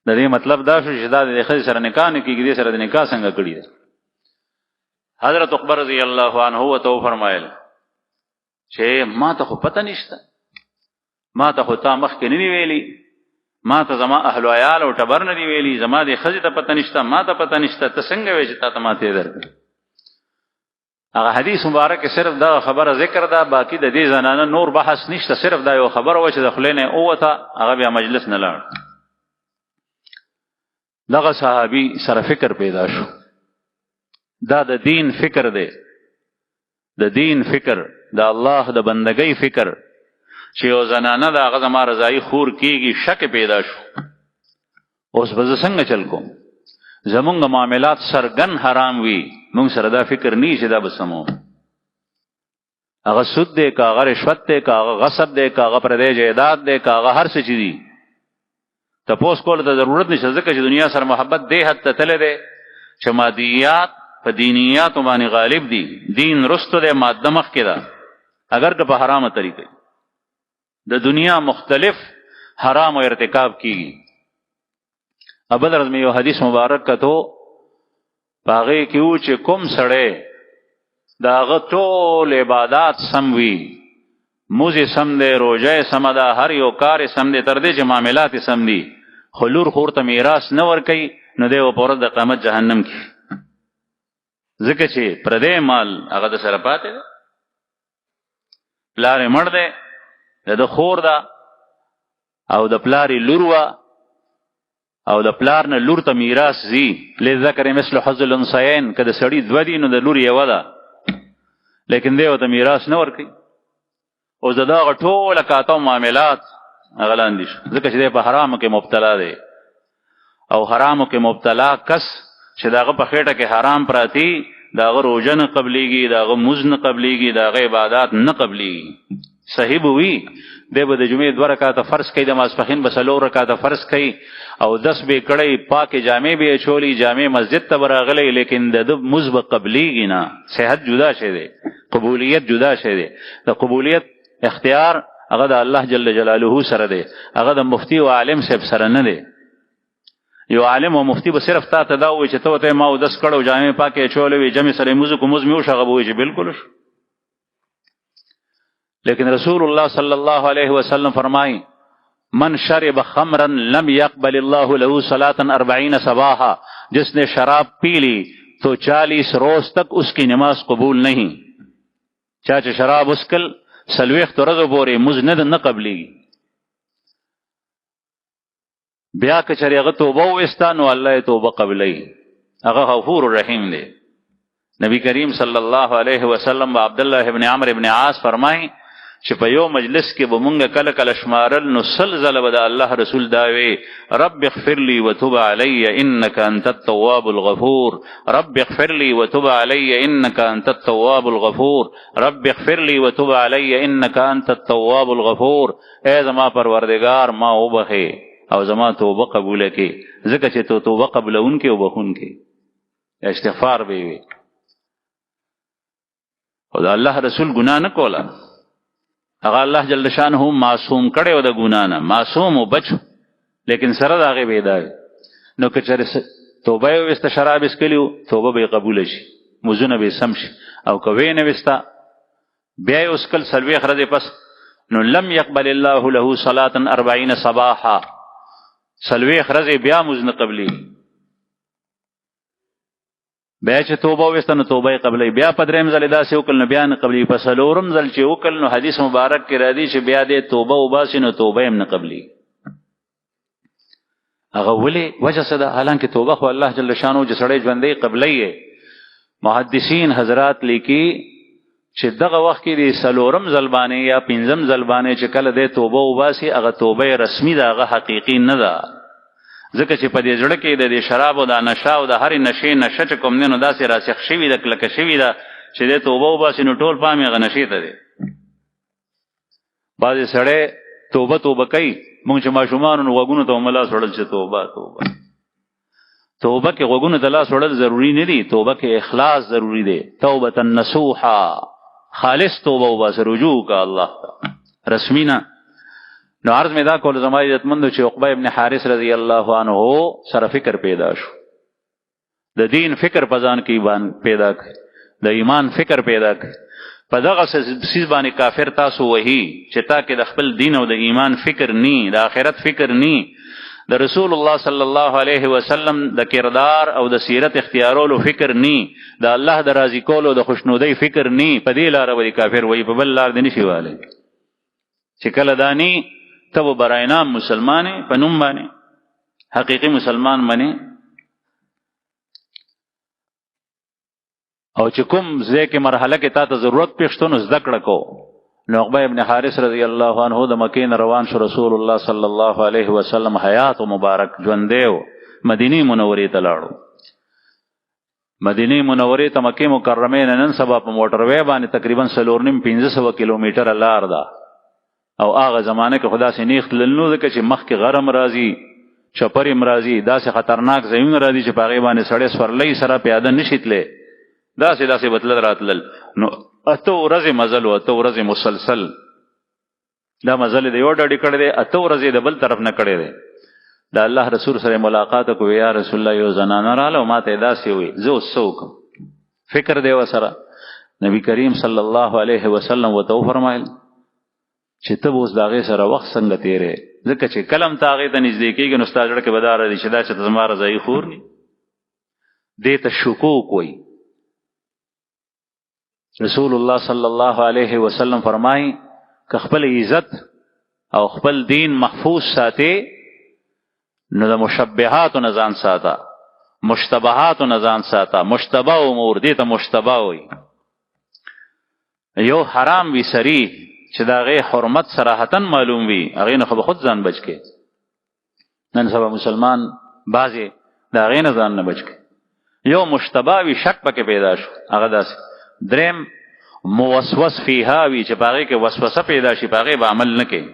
د دې مطلب دا شو چې دا د خزي سره نکاح نه کیږي سره د نکاح څنګه کړی ده حضرت عقبه رضی الله عنه وته فرمایل چې ما ته خو پته نشته ما ته خو تا مخ کې نه ویلي ما ته زما اهل عیال او ټبر نه ویلي زما د خزي ته پته نشته ما ته پته نشته ته څنګه وې چې تا ته ماته درک هغه حدیث مبارک صرف دا خبره ذکر ده باقی د دې زنانه نور بحث نشته صرف دا یو خبره و چې د خلینه اوته هغه بیا مجلس نه لاړ دغه صحابي سره فکر پیدا شو دا د دین فکر دی د دین فکر د الله د بندګۍ فکر چې یو زنانه د هغه زما رضای خور کیږي شک پیدا شو اوس به څنګه چل کوم زمونږ معاملات سرګن حرام وي مونږ سره دا فکر نه چې دا بسمو هغه سود دی کا هغه رشوت دی کا هغه غصب دی کا هغه پردې جیداد دی کا هغه هر څه چي دي تاسو کول ته ضرورت نشته ځکه چې دنیا سره محبت دی حد ته تل دی چې مادیات په دینیات باندې غالب دي دین رستو دی ماده مخ کې ده اگر که په حرامه طریقې د دنیا مختلف حرام او ارتکاب کیږي. ابل ورځ مې یو حدیث مبارک کتو باغې کې و چې کوم سړی داغه ټول عبادت سم وي، موزه سم دی، روزه سم ده، هر یو کار سم دی، تر دې چې معاملات سم دي، خو لور خور ته میراث نه ورکوي، نو دی په ورځ د قیامت جهنم کې. ځکه چې پردی مال هغه د سره پاتې ده، پلار یې مړ دی، د خور ده او د پلار یې لور وه او د پلار نه لور ته میراث ځي، لذکر مثل حظ الانثیین، که د سړي دوه دي نو د لور یوه ده، لیکن دی ورته میراث نه ورکوي. اوس د دغه ټوله کاته معاملات هغه لاندې شو، ځکه چې دی په حرامو کې مبتلا دی. او حرامو کې مبتلا کس چې دغه په خېټه کې حرام پراتی، دغه روزه نه قبلېږي، دغه مونځ نه قبلېږي، دغه عبادات نه قبلېږي. صحیح به وي دی به د جمعې 2 رکعاته فرض کوي، د ماسپښین به 4 رکعاته فرض کوي، او 10 به کړی، پاکې جامې به اچولي، جامې مسجد ته به راغلی، لیکن د ده مونځ به قبلېږي نه. صحت جدا شی دی، قبولیت جدا شی دی. د قبولیت اختیار هغه د الله جل جلاله سره دی، هغه د مفتی او عالم صاحب سره نه دی. یو عالم او مفتی به صرف تا ته دا وایي چې ته ما 10 کړو، جامې پاکې اچولې وي، جمع سره مونځ کو مونځ مې وشه، هغه به وایي چې بالکل شو. لیکن رسول اللہ صلی اللہ علیہ وسلم فرمائی من شرب خمرا لم يقبل اللہ له صلاة 40 صباحا، جس نے شراب پی لی تو 40 روز تک اس کی نماز قبول نہیں. چاچے شراب اسکل سلویخ تو رضو بوری مزند نہ قبلی. بیا کچری اغا توبہ وستانو اللہ توبہ قبلی، اغا غفور الرحیم دے. نبی کریم صلی اللہ علیہ وسلم و عبداللہ ابن عمر ابن عاص فرمائیں چې په یو مجلس کې به مونږ کله کله شمارل، نو سلزله به د الله رسول داوي رب اغفر لي وتب علي انك انت التواب الغفور، رب اغفر لي وتب علي انك انت التواب الغفور، رب اغفر لي وتب علي انك انت التواب الغفور. اے زما پروردگار ما وبخې او زما توبه قبول کړي، ځکه چې تو توبه قبلونکې او بخونکې استغفار به وي. او د الله رسول ګناه نه کوله، هغه الله جل شانه معصوم کړي او د ګنا نه معصوم او بچ، لیکن سره د هغه بیدای. نو که چېرې توبه یې وسته، شراب یې څښلي وو، توبه به یې قبوله شي، مونځونه به یې سم شي. او که ویې نه وسته بیا یې وڅښل 40 ورځې پس، نو لم يقبل الله له صلاة 40 صباحا، 40 ورځې بیا مونځ نه قبلي. بیا چې توبه وسته نو توبه یې قبلې، بیا په درېم ځل داسې وکړل نو بیا نه قبلې، په څلورم ځل چې وکړل نو حدیث مبارک کې راځي چې بیا دې توبه وباسي نو توبه یې نه قبلې. هغه ولې وجه څه ده؟ حالانکه توبه خو الله جل شانو چې سړی ژوندی قبلې. محدثین حضرات لیکي چې دغه وخت کې د 4م ځل باندې یا 5م ځل باندې چې کله دې توبه وباسي، هغه توبه رسمي ده، هغه حقیقي نه ده. ځکه چې په دې زړه کې د شراب او د نشه او د هرې نشې نشه چې کوم دی نو داسې راسخ شوي ده، کلکه شوي ده چې دې توبه وباسي نو ټول پام یې هغه نشې ته دی. بعضې سړی توبه کوي، مونږ چې ماشومانو نو غوږونو ته مو لاس وړل چې توبه توبه کې غوږونو ته لاس وړل ضروري نه دي، توبه کې اخلاص ضروري دی. توبة نصوحا، خالص توبه وباسه، رجوع کا الله ته، رسمي نه. نو عرض میں دا کول زما عزتمندو چې عقبہ ابن حارث رضی اللہ عنہ سره فکر پیدا شو، د دین فکر په ځان کې پیدا کړ، د ایمان فکر پیدا کړ. په دغه سیز باندې کافر تاسو وਹੀ چې تا کې د خپل دین او د ایمان فکر نی، د آخرت فکر نی، د رسول الله صلی الله علیه وسلم د کردار او د سیرت اختیارولو فکر نی، د الله د راضی کولو د خوشنودۍ فکر نی، په دې لار وی کافر وی په بل لار دی نشي واله. چې کله دانی تب برای نام مسلمانے په نوم باندې حقیقی مسلمان باندې، او چې کوم ځای کې مرحله کې تا ته ضرورت پېښ شو نو زده کړه کو. نو عقبہ ابن حارث رضی الله عنه د مکې نه روان شو، رسول الله صلی الله علیه وسلم حیات مبارک ژوندی و، مدینه منورې ته لاړو. مدینه منورې ته مکې مکرمه نن سبا په موټر وې باندې تقریبا 4.5 کیلومتره لار ده. او هغه زمانه کې خدا سي نیخ لنو ځکه چې مخ کې غرم راځي، چپریم راځي، داسې خطرناک ځایونه راځي چې په هغې باندې سړی سورلۍ سره پیاده نشي تللی. داسې بتلل راتلل. نو اته ورځې مزل او اته ورځې مسلسل دا مزل دی یو ډډې کړی دی، اته ورځې د بل طرف نه کړی دی. دا الله رسول سره ملاقات کو، یا رسول الله یو زنانه رااله ما ته داسې وي، زه اوس څه وکړم؟ فکر دی وسره. نبی کریم صلی الله علیه وسلم ورته وفرمایل چې ته اوس د هغې سره وخت څنګه تېرې، ځکه چې کله هم ته هغې ته نږدې کېږي نو ستا زړه کې به دا راځي چې دا چې ته زما رضایي خور ني. دې ته شکوک وایي. رسول الله صلی الله علیه وسلم فرمایي که خپل عزت او خپل دین محفوظ ساتي نو د مشبهاتو نه ځان ساته، مشتبهاتو نه ځان ساته. مشتبه امور دې ته مشتبه وایي. یو حرام وي صریح چې د هغې حرمت صراحتا معلوم وي، هغې نه خو به خود ځان بچ کړي. نن سبا مسلمان بعضې د هغې نه ځان نه بچ کړي. یو مشتبه وي، شک پکې پیدا شو، هغه داسې. دریم موسوس فیها وي چې په هغې کې وسوسه پیدا شي، په هغې به عمل نه کوي.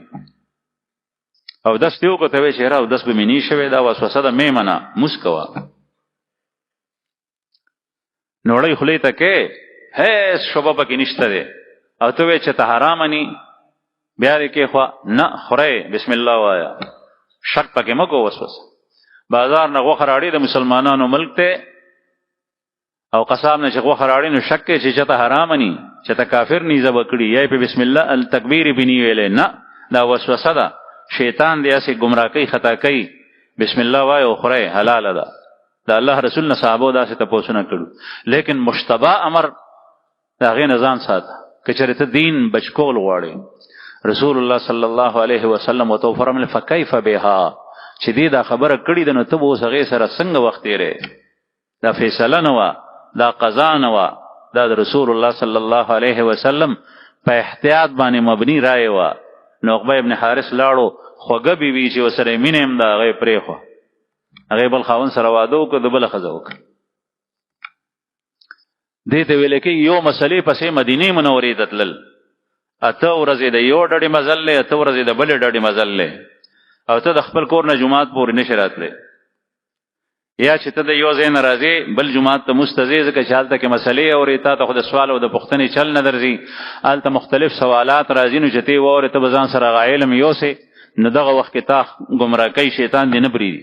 او دس دې وکړه ته وایي چې یاره او دس به مې نی شوی، دا وسوسه ده مې منه، موس کوه. نوړی خولې ته کې هیڅ شبه پکې نشته دی، او ته وایې چې ته حرامه ني، بیا دې کېخوا نه خورئ بسم الله وایه. شک پکې مه کوه، وسوسه. بازار نه غوښه راړي، د مسلمانانو ملک دی، او قصاب نه چې غوښه راړي نو شک کوي چې ته حرامه ني، چې ته کافر ني ذبح کړي، یا په بسم الله التکبیر به ني ویلې. نه، دا وسوسه ده، شیطان دی هسې ګمراه کوي، خطا کوي. بسم الله وایه او خورئ، حلاله ده. د الله رسول نه صحابو داسې تپوسونه کړو. لیکن مشتبه امر د هغې نه ځان ساته که چېرې ته دین بچ کول غواړې. رسول الله صلی الله علیه وسلم ورته وفرمایل فکیف بها، چې دې دا خبره کړې ده نو ته به اوس هغې سره څنګه وخت تېرې؟ دا فیصله نه وه، دا قضا نه وه، دا د رسول الله صلی الله علیه وسلم په احتیاط باندې مبني رایې وه. نو عقبه ابن حارث لاړو، خوږه بیوي چې ورسره مینه هم ده هغې پرېښوه، هغې بل خاوند سره واده وکړه، د بله ښځه وکړه. دې ته ویل کېږي یو مسلې پسې مدینې منورې ته تلل. اته ورځې د یو ډډې مزل دی، اته ورځې د بلې ډډې مزل دی، او ته د خپل کور نه جومات پورې نشې راتلی. یا چې ته د یو ځای نه راځې بل جومات ته مونځ ته ځې، ځکه چې هلته کې مسلې اورې، تا ته خو د سوال او د پوښتنې چل نه درځي. هلته مختلف سوالات راځي، نو چې ته یې واورې ته به ځان سره هغه علم یوسې، نو دغه وخت کې تا ګمراه کوي، شیطان دې نه پرېږدي.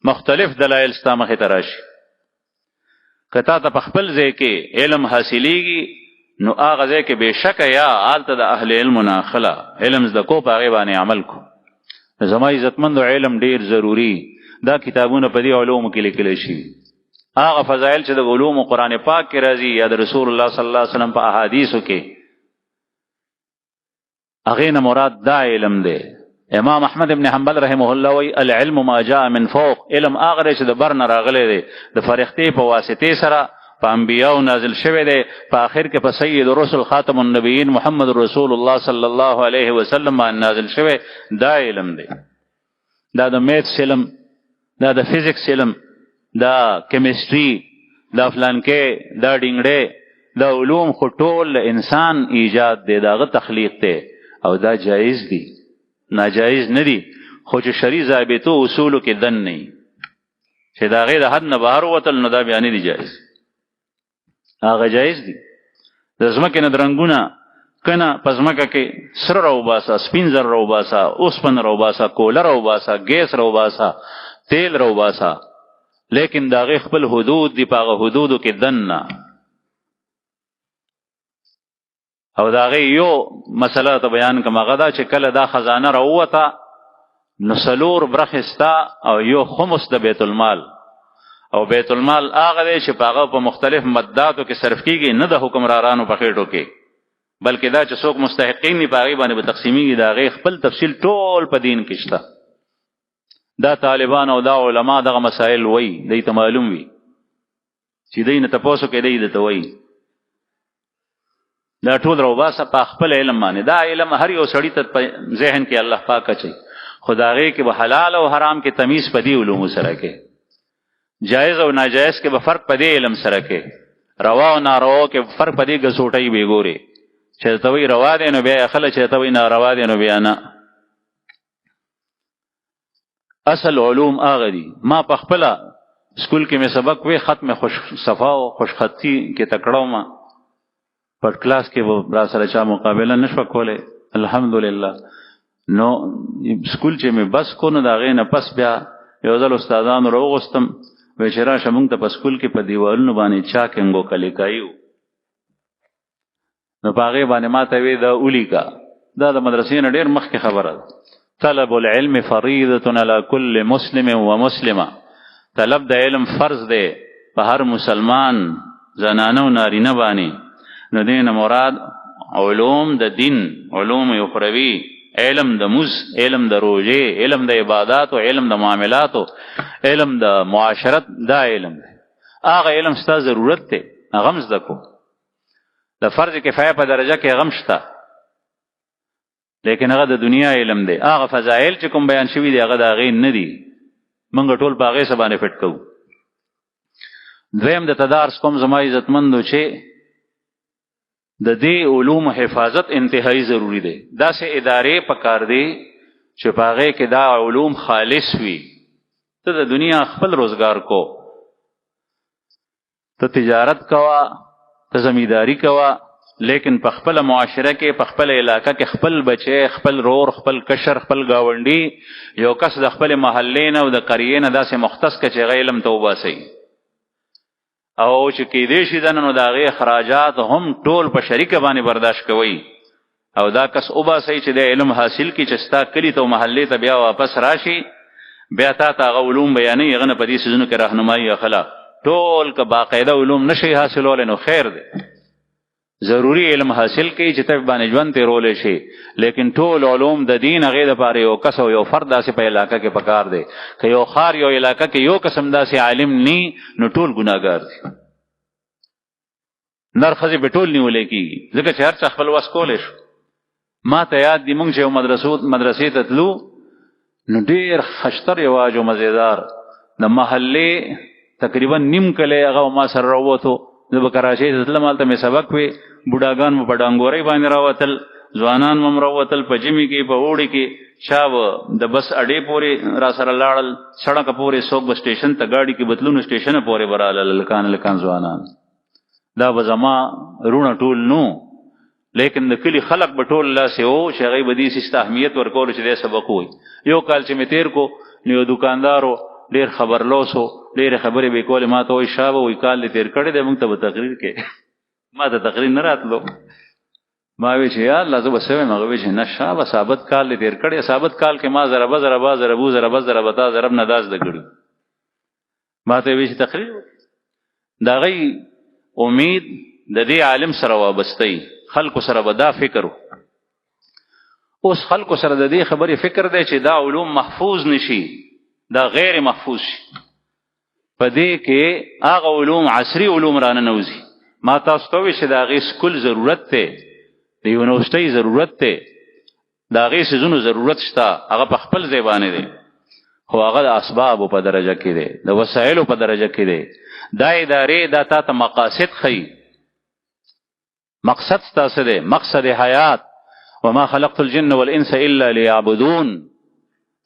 مختلف دلایل ستا مخې ته راشي. که تا ته په خپل ځای کې علم حاصلېږي نو هغه ځای کې بېشکه یا هلته د اهل علمو نه خله علم زده کو، په هغې باندې عمل کو. زما عزتمندو علم ډېر ضروري. دا کتابونه په دې علومو کې لیکلی شي. هغه فضایل چې د علومو قرآن پاک کې راځي یا د رسول الله صلی الله علیه وسلم په احادیثو کې، هغې نه مراد دا علم دی. امام احمد ابن حنبل رحمه الله وی العلم ما جاء من فوق، علم هغه دی چې د بر نه راغلی دی، د فرښتې په واسطې سره په انبیاو نازل شوی دی، په آخر کې په سید رسول خاتم النبیین محمد رسول الله صلی الله علیه وسلم باندې نازل شوی. دا علم دی. دا د میتھس علم، دا د فزیکس علم، دا کیمستري، دا فلانکې، دا ډینګړې، دا علوم خو ټول انسان ایجاد دی، دا هغه تخلیق دی، او دا جایز دی، ناجایز نه دي. خو چې شرعي ضابطو اصولو کې دن نه چې د هغې د حد نه بهر ووتل، نو دا بیا نه دي جایز. هغه جایز دي. د ځمکې نه د رنګونه کنه په ځمکه کې سره راوباسه، سپین زر راوباسه، اوسپنه راوباسه، کوله راوباسه، ګیس راوباسه، تیل راوباسه، لیکن د هغې خپل حدود دي، په هغه حدودو کې دن نه. او د هغې یو مسله ته بیان کوم، هغه دا چې کله دا خزانه راووته نو 4 برخې ستا او یو خمس د بیت المال. او بیت المال هغه دی چې په هغه په مختلف مداتو کې صرف کېږي، نه د حکمرانانو په خېټو کې، بلکې دا چې څوک مستحقین دي په هغې باندې به تقسیمیږي. د هغې خپل تفصیل ټول په دین کې شته. دا طالبان او دا علما دغه مسائل وایي، دوی ته معلوم وي چې دوی نه تپوس وکړي، دوی درته وایي. دا ټول راوباسه په خپل علم باندې. دا علم هر یو سړي ته په ذهن کې الله پاک اچوي، خو د هغې کې به حلال او حرام کې تمیز په دې علومو سره کې، جایز او ناجایز کې به فرق په دې علم سره کې، روا او ناروا کې فرق په دې ګسوټۍ به ګوري. چې ته وایي روا دی نو بیا یې اخله، چې ته وایي ناروا دی نو بیا نه. اصل علوم هغه دي. ما په خپله سکول کې مې سبق وی ختم خوش صفا او خوش خطی کې تکړه ما پر کلاس کې را سره چا مقابله نشو کوله الحمدلله. نو سکول چې مې بس کو نو دا غې نه پس بیا یو ځل استادانو راغستم وې چې راشه مونږ ته په سکول کې په دیوالونو باندې چا کنګو کلی کایو. نو پاغه باندې ما ته وی دا اولی کا دا د مدرسې نه ډېر مخکې خبره ده. طلب العلم فریضه علی کل مسلم و مسلمه. طلب د علم فرض دی په هر مسلمان زنانه او نارینه باندې. نو دین مراد علوم د دین، علوم اخروی، علم د موز، علم د روزه، علم د عبادت او علم د معاملات او علم د معاشرت. دا علم دی هغه علم ست ضرورت دی هغه مزد کو. د فرض کفایه په درجه کې غم شته لیکن هغه د دنیا علم دی. هغه فضایل چې کوم بیان شوی دی هغه د هغې نه دي، موږ ټول په هغې سبانه فټ کوو. دویم د تدارس کوم زما عزتمندو چې د دې علوم حفاظت انتهایی ضروری دی. داسې ادارې پکار دی چې په هغې کې دا علوم خالص وي. ته د دنیا خپل روزګار کو، ته تجارت کوا، ته زمینداری کوا، لیکن په خپل معاشره کې په خپل علاقه کې خپل بچی، خپل رور، خپل کشر، خپل گاونډي، یو کس د خپل محلې نه او د قریې نه داسې مختص که چې هغه علم ته وباسئ او چې کېدې شي دنه نو د هغې اخراجات هم ټول په شریکه باندې برداشت کوئ او دا کس وباسئ چې د علم حاصل کړي چې ستا کلي ته او محلې ته بیا واپس راشي، بیا تا ته هغه علوم بیانوي، هغه نه په دې څیزونو کې راهنمایي اخلا. ټول که باقاعده علوم نشي حاصلولی نو خیر دی، ضروری علم حاصل کړي چې ته باندې ژوند تېرولی شي، لیکن ټول علوم د دین هغې دپاره یو کس او یو فرد داسې په علاقه کې پکار دی. که یو ښار یو علاقه کې یو قسم داسې عالم نی نو ټول ګناهګار دي. نر ښځې به ټول نیولی کېږي ځکه چې هر چا خپل وس کولی شو. ما ته یاد دي مونږ چې یو مدرسې ته تلو نو ډېر خشتر رواج او مزېدار د محلې تقریبا نیم کلی هغه ما سره راووتو. زه به کراچۍ ته تلم، هلته مې سبق وی، بوډاګان مو په ډانګورۍ باندې راوتل، ځوانان مو هم راوتل، په ژمي کې په اوړي کې چا به د بس اډې پورې را سره لاړل، سړکه پورې، څوک به سټیشن ته ګاډي کې بتلونو سټیشنه پورې به رالل، لکان ځوانان. دا به زما رونه ټول نو، لیکن د کلي خلق به ټول لاسې وو چې هغوی به دې سیز ته اهمیت ورکولو چې دی سبق ووایي. یو کال چې مې تېر کو نو یو دوکاندارو ډېر خبرلوس و، ډېرې خبرې به یې کولې. ما ته وایي شابه وایي کال دې تېر کړی دی، موږ ته به تقریر کې. ما ته تقریر نه راتلو. ما وی چې یا الله زه به څه وایم؟ هغه وی چې نه شابه ثابت کال دې تېر کړی، ثابت کال کې ما ضربه ضربه ضربو ضربه ضربتا ضرب نه دا زده کړي. ما ته وی چې تقریر د هغوی امید د دې عالم سره وابسته خلکو سره به دا فکر و. اوس خلکو سره د دې خبرې فکر دی چې دا علوم محفوظ نشي، دا غیر محفوظ شي. په دې کې هغه علوم عصري علوم راننوځي. ما تاسو ته وایي چې د هغې سکول ضرورت دی، د یونیورسټۍ ضرورت دی، د هغې څیزونو ضرورت شته، هغه په خپل ځای باندې دی، خو هغه د اسبابو په درجه کې دی، د وسایلو په درجه کې دی. دا ادارې دا تا ته مقاصد ښیي، مقصد ستاسو دی، مقصد حیات. وما خلقت الجن والانس الا لیعبدون.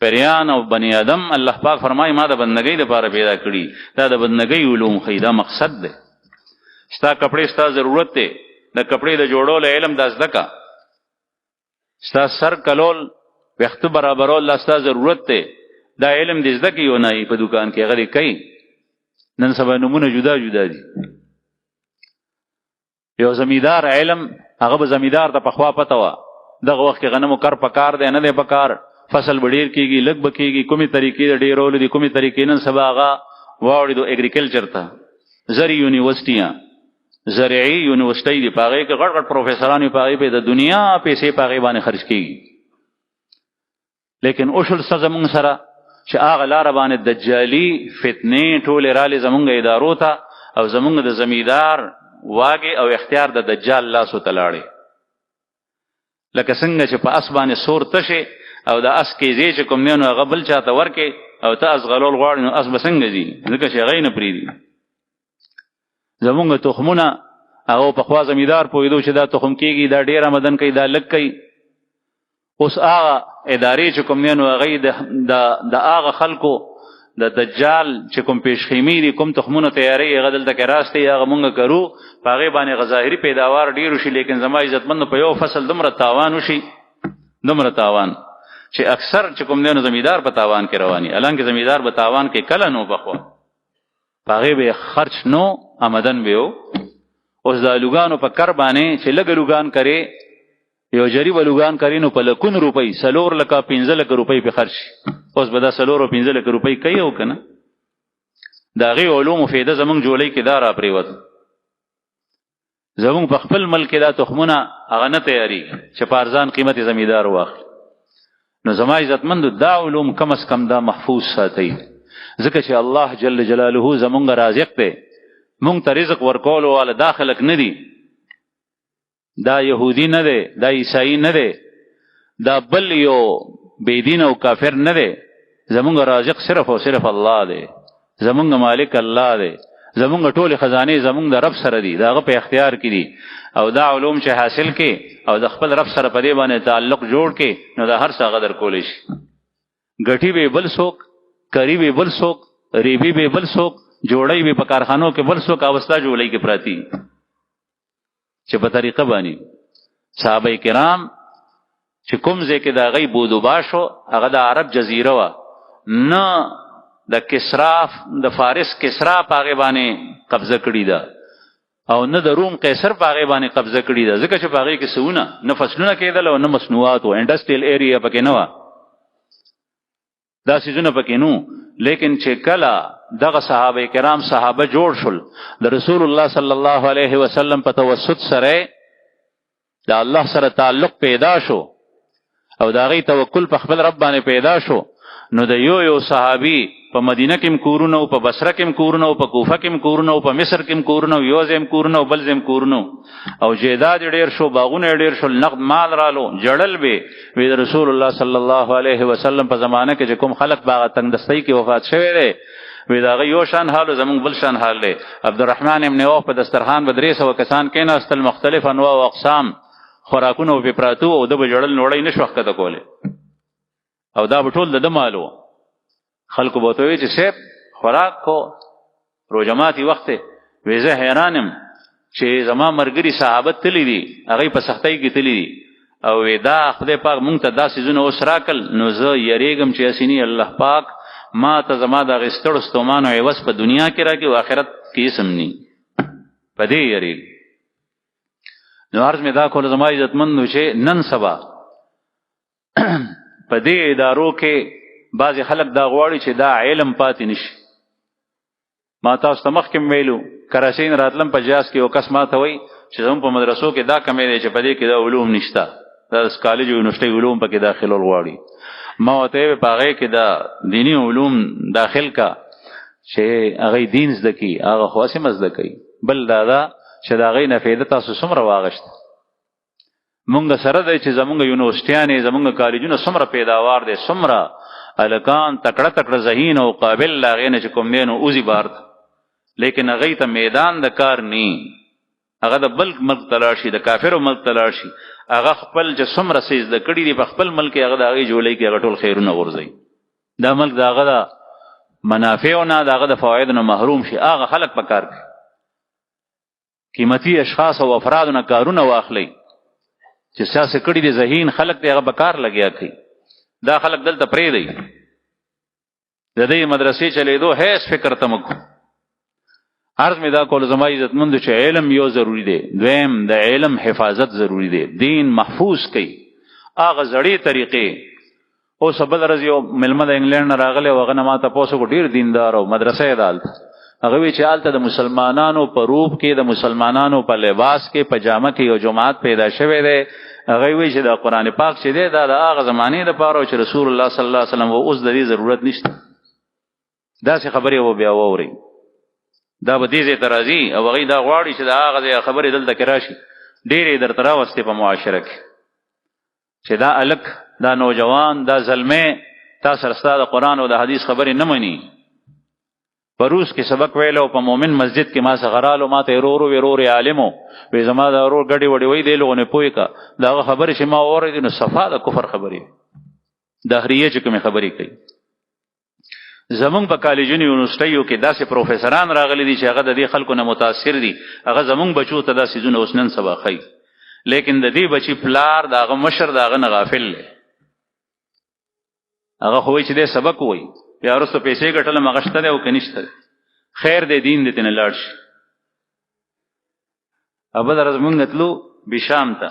پریان او بنی آدم الله پاک فرمایي ما د بندګۍ دپاره پیدا کړي. دا د بندګۍ علوم ښیي، دا مقصد دی. ستا کپړې ستا ضرورت دی، د کپړې د جوړولو علم دا زده که. ستا سر کلول، ویښته برابرول دا ستا ضرورت دی، دا علم دې زده کړي. یو نه په دوکان کې هغه دې کوي. نن سبا نومونه جدا جدا دي. یو زمیندار علم هغه به زمیندار ته پخوا پته وه دغه وخت کې غنمو کر پکار دی نه دی پکار، فصل به ډېر کېږي لږ به کېږي، کومې طریقې د ډېرولو دي، کومې طریقې نن سبا هغه واوړېدو اګریکلچر ته. زرعي یونیورسټیاں، زرعي یونیورسټۍ دي، په هغې کې غټ غټ پروفیسران وي، په هغې پې د دنیا پیسې په هغې باندې خرج کېږي. لیکن اوشل څه زمونږ سره چې هغه لاره باندې دجالي فتنې ټولې رالې زمونږ ادارو ته، او زمونږ د زمیندار واګې او اختیار د دجال لاسو ته لاړې. لکه څنګه چې په اس باندې سور تشې او د اس کیزې چې کوم دی نو هغه بل چاته ورکې او ته اس غلول غواړې نو اس به څنګه ځي؟ ځکه چې هغه یې نه پرېږدي. زمونږ تخمونه هغه پخوا زمیندار پوهېدو چې دا تخم کېږي، دا ډېر آمدن کوي، دا لږ کوي. اوس هغه ادارې چې کوم دی نو هغه د هغه خلکو د دجال چې کوم پیشخیمې دي کوم تخمونه تیاری هغه دلته کې راسته هغه مونږ کرو پاغه باندې غظاهری پیداوار ډیر شي لیکن زما عزتمند په یو فصل دمر تاوان وشي دمر تاوان چې اکثر چې کوم نه زمیدار په تاوان کې رواني الان کې زمیدار په تاوان کې کله نو بخو پاغه به خرچ نو آمدن به اوس د لوګانو په کر باندې چې لګ لوګان کرے یو جری ولوګان کرینو په لکون روپۍ سلور لکه 15 لک روپۍ په خرچ اوس به دا سلور او 15 لک روپۍ کوي او کنه دا غي علوم فایده زمونږ جوړی کې دارا پریوت زمونږ په خپل ملک دا تخمونه هغه نه تیاری چې پارزان قیمت زمیدار واخل نو زما عزتمند دا علوم کم از کم دا محفوظ ساتي ځکه چې الله جل جلاله زمونږ رازق دی مونږ ته رزق ورکول والا داخلك ندي دا يهودي نه دی دا عیسائی نه دی دا بل یو بيدین او کافر نه دی زمونږ رازق صرف او صرف الله دی زمونږ مالک الله دی زمونږ ټول خزانه زمونږ د رب سره دي داغه په اختیار کې دي او دا علوم چې حاصل کې او د خپل رب سره په دې باندې تعلق جوړ کې نو دا هر څه غدر کول شي غټي به بل څوک کری به بل څوک ریبي به بل څوک جوړي به په کارخانو کې بل څوک اوستا جوړي کې پراتی چې په طریقه باندې صحابه کرام چې کوم ځکه دا غي بودوباشو هغه د عرب جزیره وا نه د کسرا د فارس کسرا پاغه باندې قبضه کړی دا او نه د روم قیصر پاغه باندې قبضه کړی دا ځکه چې پاغه کې سونه نه فصلونه کېدل او نه مصنوعات او انډستریل ایریا پکې نه و دا سيزونه پکې نو لیکن چې کله دغه صحابه کرام صحابه جوړ شول د رسول الله صلی الله علیه وسلم په توسط سره د الله سره تعلق پیدا شو او دا غي توکل په خپل رب باندې پیدا شو نو د یو صحابي په مدینه کې کورونه او په بصره کې کورونه او په کوفه کې کورونه او په مصر کې کورونه یو زم کورونه او بل زم کورونه او جیداد ډیر شو باغونه ډیر شو نقد مال رالو جړل به وی رسول الله صلی الله علیه وسلم په زمانه کې کوم خلق باغ تنگ دستی کې وفات شوه دی وی دا یو شان حال زمون بل شان حال دی عبدالرحمن ابن عوف په دسترخوان بدریس او کسان کې ناستل مختلف انواع او اقسام خوراکونه په پراتو او د بجړل نوړی نشوخته د کوله او دا بټول د مالو خلکو بوتوي چې سیب خوراک کو روجماتي وخت ویزه حیرانم چې زما مرګري صحابه تللی دي هغه په سختۍ کې تللی دي او دا خدای پاک مونږ ته داسې زونه وسراکل نو زه یریګم چې اسینی الله پاک ما ته زما د غستړ ستومان او عوض په دنیا کې راکې او آخرت کې سمني پدې یریګ نو ارز می دا کول زما عزتمند چې نن سبا پدې ادارو کې بعضی خلک دا غواړي چې دا علم پاتې نشي ما تاسو ته مخکې ویلو کراچۍ نه راتلم په جاز کې یو کس ما ته وایي چې زموږ په مدرسو کې دا کمې دی چې په دې کې دا علوم نشته دا کالج او یونیورسيټي علوم پکې داخلول غواړي ما ته په هغه کې دا دینی علوم داخل کا چې هغه دین زده کی هغه خاصه مزده کوي بل دا چې دا غي نه فائدہ تاسو څومره واغشت مونږ سره د چې زمونږ یونیورسيټیانې زمونږ کالجونه څومره پیداوار دي څومره الکان تکړه تکړه ذهین او قابل لاغینه چې کوم دینو اوزی بارد لیکن هغه ته میدان د کار نی هغه د بلک ملک تلاشي د کافرو ملک تلاشي هغه خپل چې څومره سیز د کړي دی په خپل ملک هغه د هغه جوړی کې هغه ټول خیرونه ورځي دا ملک دا هغه د منافع نه دا هغه د فواید نه محروم شي هغه خلق په کار کوي قیمتي اشخاص او افراد نه کارونه واخلي چې سیاست کړي دي ذهین خلق ته هغه بکار لګیا کوي دا خلق دلته پرې دی د دې مدرسې چلیدو هیڅ فکر تمکو عرض می دا کول زما عزتمند چې علم یو ضروری دی دویم د علم حفاظت ضروری دی دین محفوظ کړي هغه زړې طریقې او سبل رضی او ملمد انګلند راغله وغه نه ما تاسو کو ډیر دیندار او مدرسې دال هغه وی چې حالت د مسلمانانو په روپ کې د مسلمانانو په لباس کې پجامه کې یو جماعت پیدا شوه دی هغه وی چې د قران پاک چې دی دا د هغه زمانه د پاره چې رسول الله صلی الله علیه وسلم او اوس د دې ضرورت نشته دا څه خبره و بیا ووري دا به دې ترازی او هغه دا غواړي چې دا هغه خبره دلته کراشي ډېرې در ترا واسطه په معاشره کې چې دا الک دا نوجوان دا زلمه تاسو سره د قران او د حدیث خبره نه مانی پروس کې سبق ویلو په مومن مسجد کې ما سغرالو ما ته ورور عالمو وې زما دا ورور غړي وړي وې دی لغونه پوي کا دا خبره چې ما اورې نو صفه د کفر خبره دهریه چې کوم خبرې کوي زمونږ په کالجونو یونیورسيټیو کې داسې پروفیسوران راغلي دي چې هغه د دې خلکو نه متاثر دي، هغه زمونږ بچو ته دا سيزونه اوس نن سبا ښیي، لیکن د دې بچي پلار د هغه مشر د هغه نه غافل دی، هغه خو وایي چې دې سبق وایي بیا وروسته پیسې ګټل هغه شته دی او که نشته دی، خیر دی دین دې ترنه لاړ شي. او بله ورځ مونږ تلو بشام ته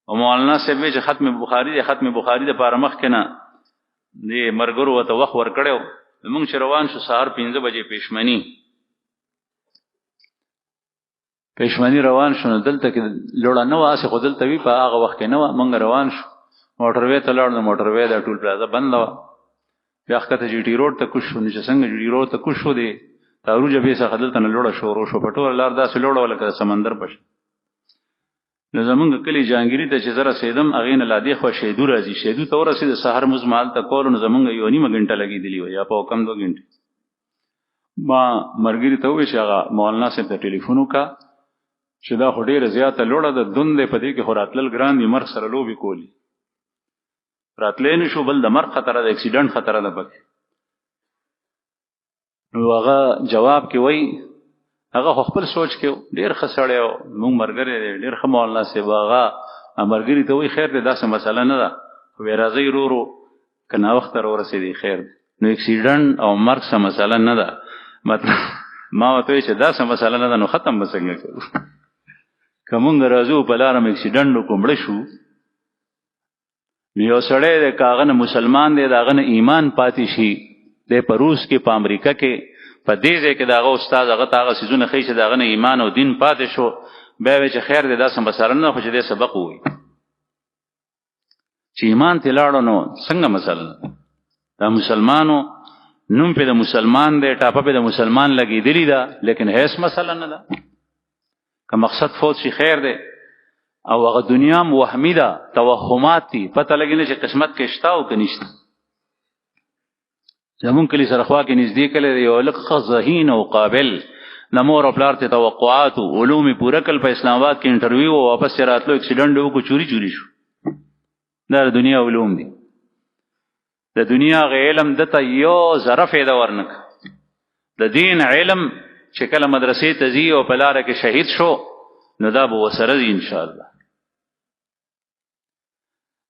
او مولانا صاحب وی چې ختم بخاري دپاره مخکې نه دې ملګرو ورته وخت ورکړی و، مونږ چې روان شو سهار 5 بجې پېشمني روان شو، نو دلته کې لوړه نه وه، هسې خو دلته وي، په هغه وخت کې نه وه. مونږ روان شو موټروی ته لاړو، نو موټروی دا ټول پلازه بنده وه، بیا ښکته جي ټي روډ ته کوز شو، نو چې څنګه جي ټي روډ ته کوز شو دی تاروجه بې څخه دلته نه لوړه شروع شو، په ټوله لار داسې لوړه وه لکه د سمندر په شان. نو زمونږ کلي جهانګیري ته چې زه رسېدم هغې نه لا دې خوا شیدو راځي، شیدو ته ورسېد سهار مونځ ما هلته کولو، نو زمونږ 1.5 غنټه لګېدلي وه یا په کم 2 غنټې. ما ملګري ته وویل چې هغه مولانا صاحب ته ټلیفون وکړه چې دا خو ډېره زیاته لوړه ده، دون دی په دې کې خو راتلل ګران دي، مرګ سره لوبې کولي راتلی نه شو، بل د مرګ خطره ده، اکسیډنټ خطره ده پکې. نو هغه جواب کې وایي هغه خو خپل سوچ کې ډېر ښه سړی و، مونږ ملګری دی ډېر ښه مولانا صاحب، هغه ملګري ته وایي خیر دی داسې مسله نه ده، وایي راځئ ورو ورو که ناوخته راورسېدی خیر دی. نو اکسیډنټ او مرګ څه مسله نه ده، مطلب ما ورته وایي چې داسې مسله نه ده نو ختم به څنګه کوو، که مونږ راځو په لاره م اکسیډنټ وکړو مړه شو، یو سړی دی که هغه نه مسلمان دی د هغه نه ایمان پاتې شي، دی په روس کې په امریکا کې په دې ځای کې د هغه استاد هغه ته هغه څیزونه ښیي چې د هغه نه ایمان او دین پاتې شو، بیا وایي چې خیر دی داسې مسله نه ده، خو چې دی سبق ووایي چې ایمان ترې لاړو نو څنګه مسله نه ده، دا مسلمانو نوم پې د مسلمان دی، ټاپه پې د مسلمان لګېدلې ده، لیکن هیڅ مسله نه ده. که مقصد فوت شي خیر دی، او هغه دنیا هم وهمي ده، توهمات دي، پته لګي نه چې قسمت کې شته او که نشته. زمونږ کلي سره خوا کې نږدې کلی دی، یو لږ ښه ذهین او قابل د مور او پلار ته توقعات و علوم یې پوره کړل، په اسلام آباد کې انټرویو و، واپس یې راتلو اکسیډنټ یې وکړو، چوري شو. دا د دنیا علوم دي، د دنیا هغه علم دته یو ذره فایده ورنکړه، د دین علم چې کله مدرسې ته ځي او په لاره کې شهید شو نو دا به ورسره ځي انشاءالله.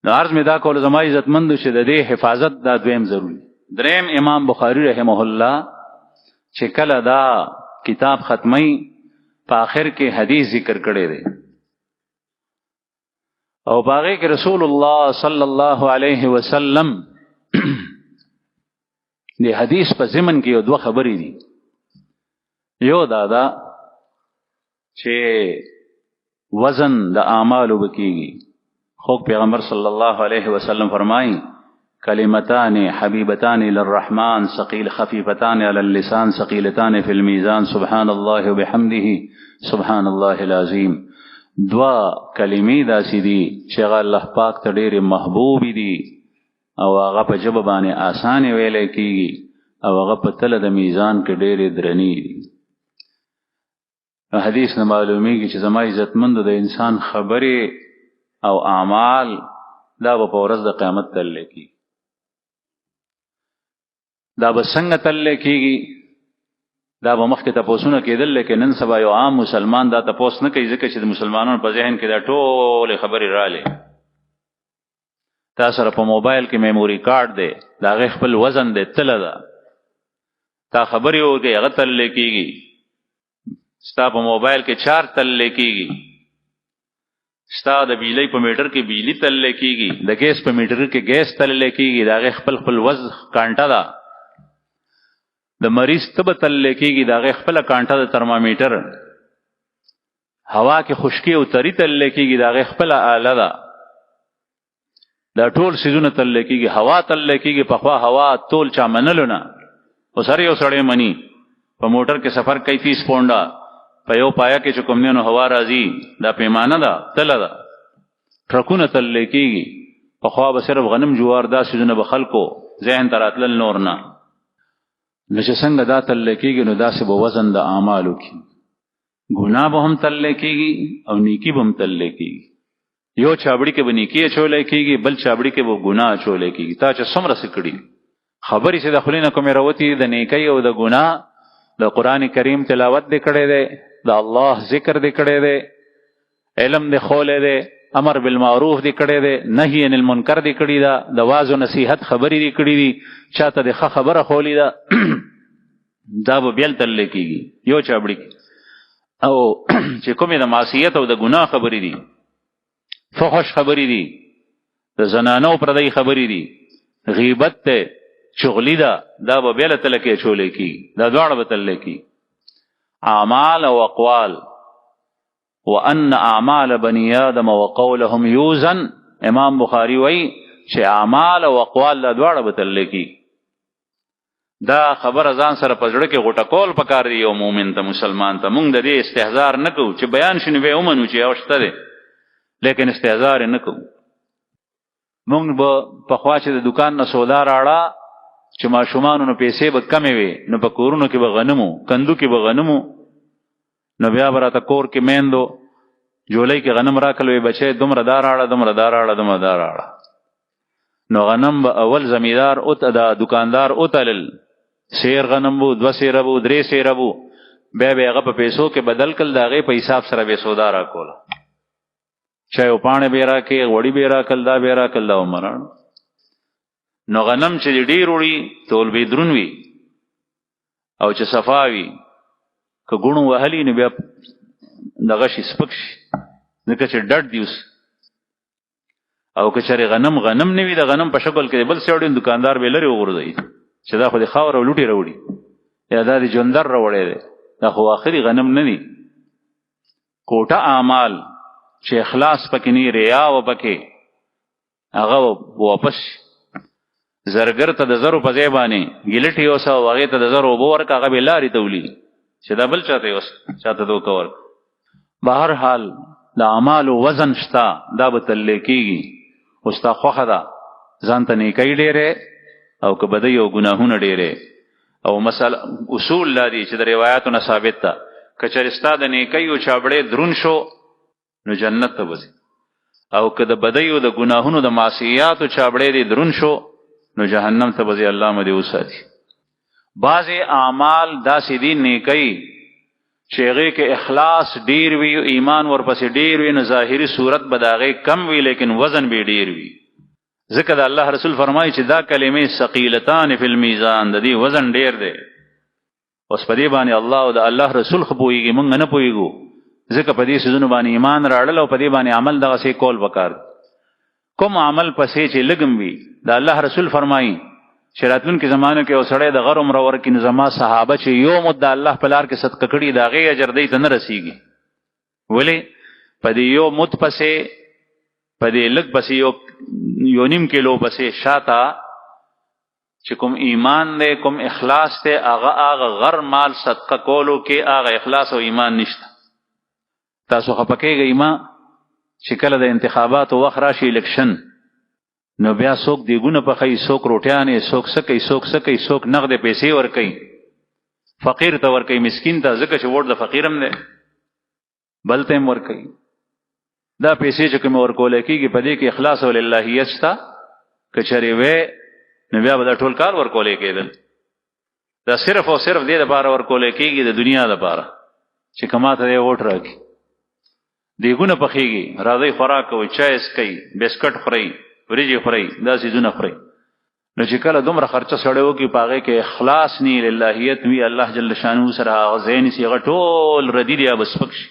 نو عرض مې دا کول زما عزتمندو چې د دې حفاظت دا دویم ضروري. دریم امام بخاری رحمه الله چې کله دا کتاب ختمی په آخر کې حدیث ذکر کړی دی او باغې کې رسول الله صلی الله علیه وسلم دی حدیث په ضمن کې یو دوه خبرې دي. یو دا چې وزن د اعمالو بکیږي، خو پیغمبر صلی الله علیه وسلم فرمایي کلمتان حبیبتان للرحمن ثقيل خفيفتان على اللسان ثقيلتان في الميزان سبحان الله وبحمده سبحان الله العظیم. دوا کلمې داسې دي چې هغه الله پاک ته ډېرې محبوب دي او هغه په ژبه باندې آسانې ویلی کېږي او هغه په تله د میزان کې ډېرې درنې دي. حدیث نه معلومیږي چې زما عزتمندو د انسان خبرې او اعمال دا به په ورځ د قیامت تللی کېږي. دا به څنګه تللی کېږي؟ دا به مخکې تپوسونه کېدل، لیکن نن سبا یو عام مسلمان دا تپوس نه کوي، ځکه چې د مسلمانانو په ذهن کې دا ټولې خبرې رالې. تا سره په موبایل کې میموري کارت دی، د هغې خپل وزن دی، تله ده، تا خبرې وکړې هغه تللی کېږي. ستا په موبایل کې چارج تللی کېږي، ستا د بجلی په میټر کې بجلی تللی کېږي، د ګیس په میټر کې ګیس تللی کېږي، د هغې خپل وزن کانټه ده. د مریض تبه تللی کېږي، د هغې خپله کانټه د ترمامیټر. هوا کې خشکي او تری تللی کېږي، د هغې خپله آله ده. دا ټول څیزونه تللی کېږي. هوا تللی کېږي، پخوا هوا تول چا منلو نه، اوس هر یو سړی مني. په موټر کې سفر کوي 30 پونډه، په یو پایه کې چې کوم دی نو هوا راځي، دا پیمانه ده، تله ده. ټرکونه تللی کېږي، پخوا به صرف غنم جوار دا څیزونه به خلکو ذهن ته راتلل، نور نه. نو چې څنګه دا تللی کېږي نو داسې به وزن د اعمالو کې ګناه به هم تللی کېږي او نیکي به هم تللی کېږي. یو چابړي کې به نیکي اچولی کېږي، بل چابړي کې به ګناه اچولی کېږي. تا چې څومره څه کړي، خبرې چې د خلینو کومې راوتی د نیکی او د ګناه، د قرآن کریم تلاوت دې کړی دی، د الله ذکر دې کړی دی، علم دې خولی دی، امر بالمعروف دې کړی دی، نهی عن المنکر دې کړی ده، د واعظ و نصیحت خبرې دې کړي دي، چاته دې ښه خبره خولی ده دا به بیل تللی کېږي یو چابړي کې. او چې کومې د معصیت او د ګناه خبرې دي، فحش خبرې دي، د زنانو پردی خبرې دي، غیبت ته چغلی ده، دا به بیل تله کې اچولی کېږي، دا دواړه به تللی کېږي. اعمال او اقوال، وان اعمال بني آدم وقولهم یوزن، امام بخاری وایي چې اعمال او اقوال دا دواړه به تللی کېږي. دا خبر ځان سره په زړه کې غوټه کول پکار دی یو مؤمن ته، مسلمان ته. مونږ د دې استهزار نه کوو چې بیان شنو به ومنو چې یو شته دی، لیکن استهزار نه کوو. مونږ به پخوا چې د دکان نه سودا راړه چې ماشومانو نو پیسې به کمې وي، نو په کورونو کې به غنمو، کندو کې به غنمو، نو بیا به راته کور کې میندو جولۍ کې غنم راکړل، وی بچی دومره دا راړه، دومره دا راړه، دومره دا راړه. نو غنم به اول زمیدار دا دکاندار اوتلل، سیر غنم بو، 2 سیره بو، 3 سیره بو، بیا به هغه په پیسو کې بدل کړل، د هغې په حساب سره به سودا راکوله. چایو پاڼې به یې راکړې، غوړي به یې راکړل، دا به یې راکړل، دا ومراڼو. نو غنم چې ډېر وړي تول به دروند وي، او چې صفا وي که ګوڼو وهلي نو بیا دغه شي سپک شي، ځکه چې ډډ دي اوس. او که چېرې غنم نه وي، د غنم په شکل کې بل څه وړي، دکاندار به یې لرې وغورځوي چې دا خو د خاور او لوټې راوړي، یا دا د جوندر راوړی دی، دا خو آخري غنم نه دي. کوټه اعمال چې اخلاص پکې نه، ریا و پکې، هغه واپس شي. زرګر ته د زرو په ځای باندې ګیلټ یوسه او هغې ته د زرو اوبه ورکړه، هغه به یې لارې ته ولیږي چې دا بل چاته یوسه، چاته دوکه ورکړه. بهر حال د اعمالو وزن شته، دا به تللی کېږي. اوس تا خوښه ده ځان ته نیکۍ ډېرې او که بدۍ او ګناهونه ډېرې. او مسله اصول دا دي چې د روایاتو نه ثابت ده، که چېرې ستا د نیکۍ او چابړې دروند شو نو جنت ته به ځي، او که د بدۍ او د ګناهونو د معصیاتو چابړې دې دروند شو نو جهنم ته به ځي. الله مو دې وساتي. بعضې اعمال داسې دي نیکۍ چې هغې کې اخلاص ډېر وي، ایمان ورپسې ډېر وي، نو ظاهري صورت به د هغې کم وي، لیکن وزن به ډېر وي. ځکه د الله رسول فرمایي چې دا کلمې ثقیلتان فی المیزان، د دې وزن ډېر دی. اوس په دې باندې الله او د الله رسول خو پوهېږي، موږ نه پوهېږو، ځکه په دې څیزونو باندې ایمان راړل او په دې باندې عمل دغسې کول پکار. کوم عمل پسې چې لږم وي، د الله رسول فرمایي چې راتلونکي زمانو کې یو سړی د غر عمره ورکړي، نو زما صحابه چې یو مد د الله په لار کې صدقه کړي، د هغې اجر دی ته نه رسېږي. ولې؟ په دې یو مد پسې، په دې لږ پسې، یو نیم کیلو پسې شاته چې کوم ایمان دی، کوم اخلاص دی، هغه غر مال صدقه کولو کې هغه اخلاص او ایمان نشته. تاسو خفه کېږئ ما چې کله د انتخاباتو وخت راشي، الیکشن، نو بیا څوک دیګونه پخوي، څوک روټیانې، څوک څه کوي، څوک څه کوي، څوک نغدې پیسې ورکوي، فقیر ته ورکوي، مسکین ته، ځکه چې ووټ د فقیر هم دی، بل ته هم ورکوي. دا پیسې چې کومې ورکولی کېږي په دې کې اخلاص او للهیت شته. که چېرې وی نو بیا به دا ټول کال ورکولی کېدل. دا صرف او صرف دې دپاره ورکولی کېږي، د دنیا دپاره چې که ما ته دی ووټ راکړي. دیګونه پخېږي، راځئ خوراک کوئ، چای څښئ، بسکټ خورئ، وریجې خورئ، دا څیزونه خورئ. نو چې کله دومره خرچه سړی وکړي په هغې کې اخلاص نی، للهیت وي، الله جل شانو سره هغه ځای نیسي، هغه ټول ردي دی، به سپک شي.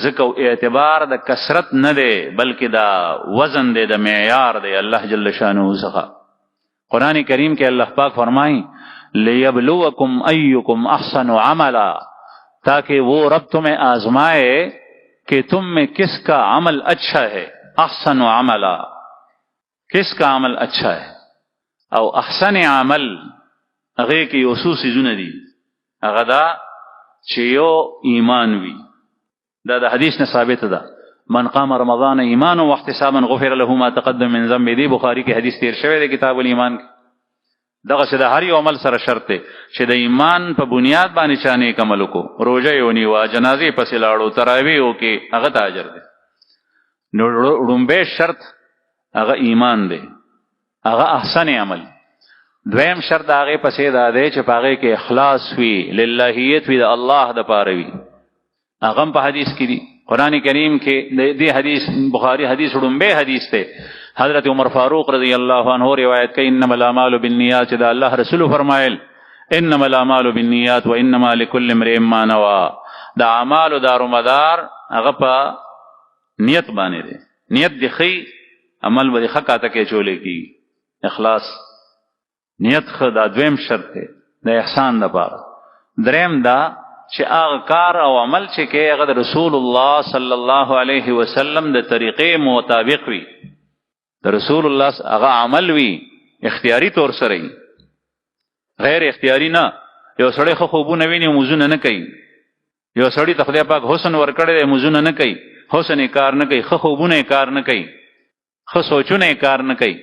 ځکه اعتبار د کثرت نه دی، بلکې دا وزن دی، د معیار دی الله جل شانو څخه. قرآن کریم کې الله پاک فرمائیں لیبلوکم ایکم احسن عملا، تاکہ وہ رب تمہیں آزمائے کہ تم میں کس کا عمل اچھا ہے. احسن عملا، کس کا عمل اچھا ہے. او احسن عمل هغه کې یو څو څیزونه دي، هغه دا چې یو ایمان وي. دا د حدیث نه ثابت ده، من قام رمضان ایمانا واحتسابا غفر له ما تقدم من ذنبه. دی بخاری کې حدیث تیر شوی دی کتاب الایمان کې. دغه د هر یو عمل سره شرط دی چې د ایمان په بنیاد باندې چا نیک عمل وکړو، روژه یې ونیوه، جنازې پسې لاړو، تراویح وکړې، هغه ته اجر دی. نو لومبی شرط هغه ایمان دی، هغه احسن عمل. دویم شرط هغه پسې دا دی چې پاغه کې اخلاص وي، للهیت وي، د الله د پاره وي. هغه په حدیث کې دی، قران کریم کې دې حدیث بخاری حدیث وړمبه حدیث ته حضرت عمر فاروق رضی الله عنه روایت کوي انما الاعمال بالنیات، دا الله رسول فرمایل انما الاعمال بالنیات وانما لكل امرئ ما نوى. دا اعمال دارومدار هغه په نیت باندې دی، نیت دی خی عمل به خکاته کې چولې کی اخلاص نیت خدا دویم شرط دی د احسان لپاره. دریم دا چې هغه کار او عمل چې کې هغه د رسول الله صلی الله علیه وسلم د طریقې مطابق وي، د رسول الله هغه عمل وي اختیاري طور سره، غیر اختیاري نه. یو سړی خو خوبونه ویني موزونه نه کوي، یو سړی ته خدای پاک حسن ورکړی دی موزونه نه کوي، حسن کار نه کوي، خو خوبونه کار نه کوي، خو سوچونه کار نه کوي،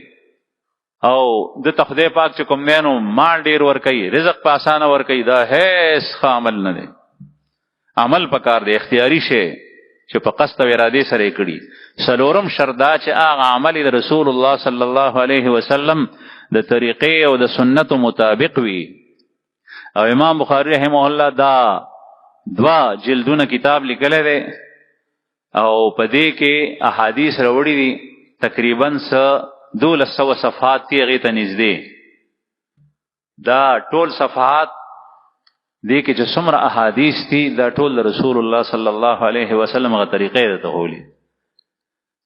او د خدای پاک چې کوم دی نو مال ډیر ور کوي، رزق په اسانه ور کوي، دا هیڅ عمل نه دی. عمل پکار دی اختیاري شی چې په قصد او اراده سره کړي. څلورم شرط دا چې هغه عمل د رسول الله صلی الله علیه وسلم د طریقې او د سنتو مطابق وي. او امام بخاری رحمه الله دا 2 جلدونه کتاب لیکلی دی او په دې کې احادیث راوړي دي تقریبا 1200 صفحات تی هغې ته نږدې. دا ټول صفحات دې کې چې څومره احادیث دي دا ټول رسول الله صلی الله علیه وسلم غا طریقې ته غولي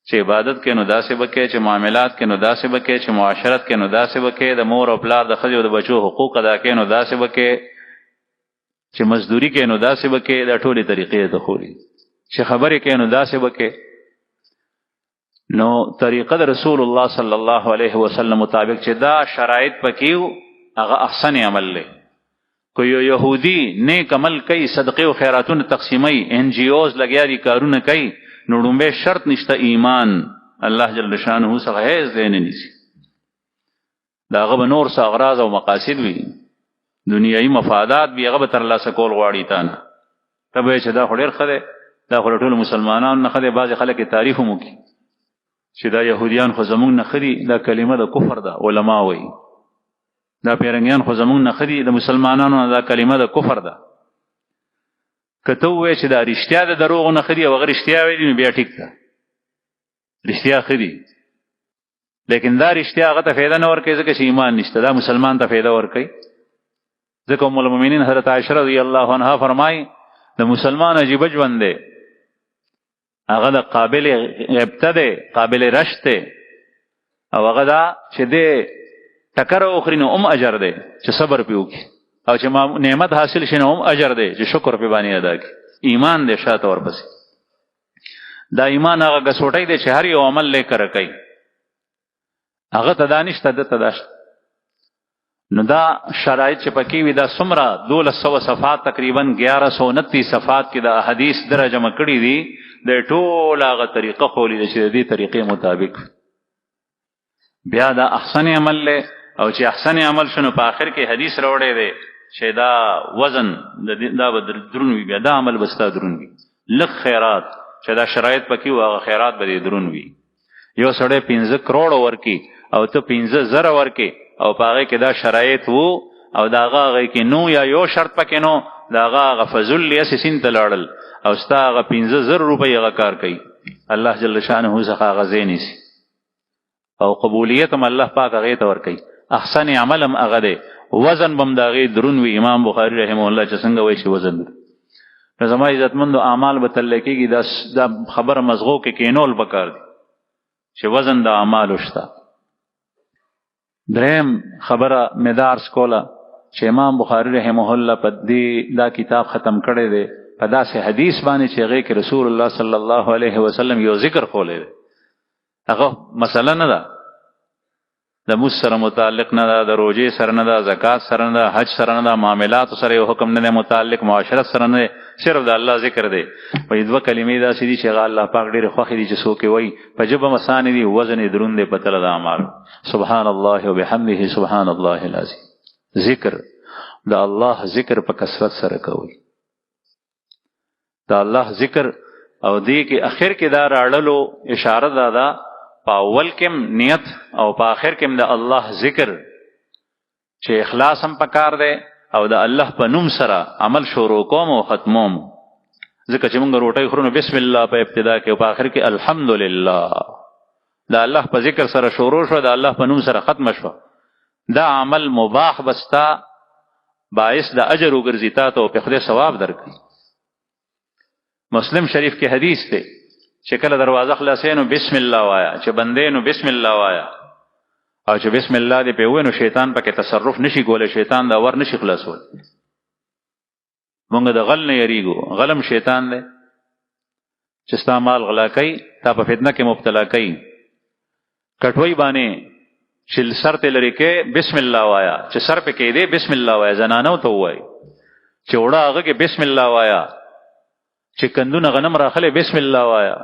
چې عبادت کې نو داسې وکړي، چې معاملات کې نو داسې وکړي، چې معاشرت کې نو داسې وکړي، د مور او پلار د ښځو او د بچو حقوق ادا کې نو داسې وکړي، چې مزدوري کې نو داسې وکړي، دا ټولې طریقې ته غولي. چې خبرې کې نو داسې وکړي. نو طریقه د رسول الله صلی الله علیه وسلم مطابق چې دا شرایط پکې هغه احسن عمل لري. کو یو يهودي نیک عمل کوي، صدقه او خیراتونه تقسیمي، ان جی اوز لګیا دي کارونه کوي، نو ډومبه شرط نشته ایمان الله جل شانه څخه هیڅ دی نه نیسي. دا هغه نور څه اغراض او مقاصد وي، دنیایي مفادات به هغه تر لاسه کول غواړي تا نه. ته به چې دا خډیر خله دا ټول مسلمانانو نه خله، بعض خلک تعریف مو کوي چې دا يهوديان خو زمونږ نه خري، دا کلمه د کفر ده، علما وایي دا پیرنګیان خو زمونږ نه خري، د مسلمانانو دا کلمه د کفر ده. کته وې چې دا رښتیا ده دروغ نه خري او غیر رښتیا وي نو بیا ټیک ده، رښتیا خري، لیکن دا رښتیا هغه ته فایده نه ورکوي ځکه چې ایمان نشته. دا مسلمان ته فایده ورکوي ځکه ام المؤمنین حضرت عائشہ رضی الله عنها فرمایي د مسلمان عجیب ژوند دی، هغه د قابل غیبته دی، قابل رشت دی، او هغه دا چې دی ټکر اخري نو اجر دی چې صبر پې وکړي، او چې نعمت حاصل شي نو اجر دی چې شکر پې باندې ادا کړي. ایمان دی شاته ورپسې. دا ایمان هغه ګسوټی دی چې هر یو عمل لیکره کوي، هغه ته دا نشته دته دا شته. نو دا شرایط چې پکې وي دا څومره 1200 صفحات تقریبا 1129 صفحات کې د احادیث درجه مکړي دي، د ټول هغه طریقه خولي د چې دې طریقې مطابق بیا دا احسن عمل له. او چې احسن عمل شنو په آخر کې حدیث راوړی دی چې دا وزن دا به درون وي، بیا دا عمل بستا درون وي. لږ خیرات چې دا شرایط پکې و هغه خیرات به درون وي. یو سړی 15 کروڑ ورکی او ته 15 زره ورکی او په هغه کې دا شرایط وو او دا هغه کې نو یا یو شرط پکې نو دا هغه فضل لیاسین ته لاړل او ستا هغه 15000 روپۍ هغه کار کوي، الله جل شانه څخه هغه زینیسي او قبولیت هم الله پاک هغه ته ورکوي. احسن عمل هم هغه دی، وزن بم دا هغې درون وي. امام بخاری رحمه الله چې څنګه وایي چې وزن نو زما عزتمندو اعمال به تللی کېږي، دا خبره مزغو کې کینول پکار دي چې وزن د اعمالو شته. دریم خبره مدارس کوله چې امام بخاری رحمه الله په دې دا کتاب ختم کړی دی په داسې حدیث باندې چې هغې کې رسول الله صلی الله علیه وسلم یو ذکر خولی دی. هغه مسله نه ده د مس سره متعلق نه ده، د روجې سره نه ده، زکات سره نه ده، حج سره نه ده، معاملات سره یو حکم نه ده متعلق، معاشرت سره نه ده، صرف د الله ذکر دی. په 2 کلمې داسې دي چې هغه الله پاک ډېرې خوښې دي چې څوک یې وایي، په ژبه مسانې دي، وزن یې دروند دی په تله د اعمالو. سبحان الله وبحمده سبحان الله العظیم. ذکر د الله ذکر په کثرت سره کوي، د الله ذکر. او دې کې اخر کې دا راړلو اشاره ده په اول کې نیت او په آخر کې د الله ذکر چې اخلاص هم پکار دی او د الله په نوم سره عمل شروع کوم او ختموم. ځکه چې موږ روټۍ خورو نو بسم الله په ابتدا کې او په آخر کې الحمدلله، دا الله په ذکر سره شروع شو، دا الله په نوم سره ختم شو. دا عمل مباح بستا باعث د اجر وګرځي تا ته او په خدای ثواب درکړي. مسلم شریف کې حدیث دی چې کله دروازه خلاصې نو بسم الله وایا، چې بندې نو بسم الله وایا، او چې بسم الله دې په وې نو شیطان پکې تصرف نشي کولای، شیطان دا ور نشي خلاصول. مونږ د غل نه یریږو، غلم شیطان دی چې ستا مال غلا کوي، تا په فتنه کې مبتلا کوي. کټوي باندې چې سر ته لري کې بسم الله وایا، چې سر په کې دې بسم الله وایا، زنانو ته وای چې وړه هغه کې بسم الله وایا، چې کندونه غنم راخله بسم الله وایا،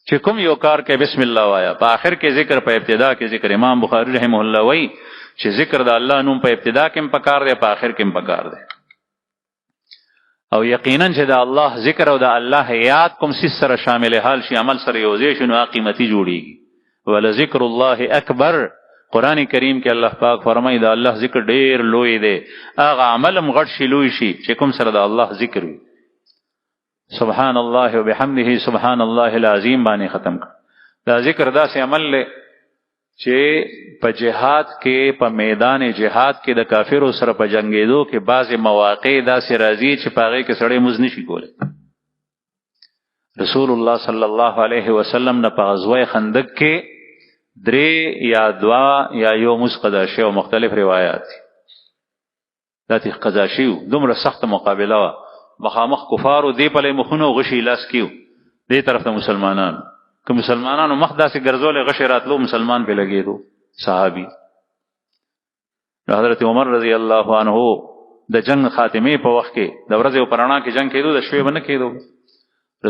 چې کوم یو کار کې بسم الله وایا. په آخر کې ذکر، په ابتدا کې ذکر. امام بخاری رحمه الله وای چې ذکر د الله نوم په ابتدا کې هم پکار دی، په آخر کې هم پکار دی. او یقینا چې د الله ذکر او د الله یاد کوم څه سره شامل حال شي، عمل سره یوځای شي، نو قیمتي جوړیږي. ولذکر الله اکبر. قران کریم کې الله پاک فرمایي دا الله ذکر ډیر لوی دی، هغه عمل هم غټ شي لوی شي چې کوم سره د الله ذکر وي. سبحان الله وبحمده سبحان الله العظیم باندې ختم کړ. دا ذکر داسې عمل له چې په جهاد کې، په میدان جهاد کې د کافرو سره په جنگېدو کې بعض مواقع داسې راځي چې په هغه کې سړی مز نشي کولی. رسول الله صلی الله علیه وسلم نه په غزوه خندق کې 3 یا 2 یا یو مز قضا شو، مختلف روایت دي. دا تی قضا شو، دومره سخت مقابله وا، مخامخ کفارو دی په مخونو غشي لاس کیو، دی طرف ته مسلمانانو، که مسلمانانو مخ داسې ګرځول غشي راتلو، مسلمان په لګیدو صحابي. حضرت عمر رضی الله عنه د جنگ خاتمه په وخت کې د ورځې په رڼا کې جنگ کېدو، د شپې باندې کېدو.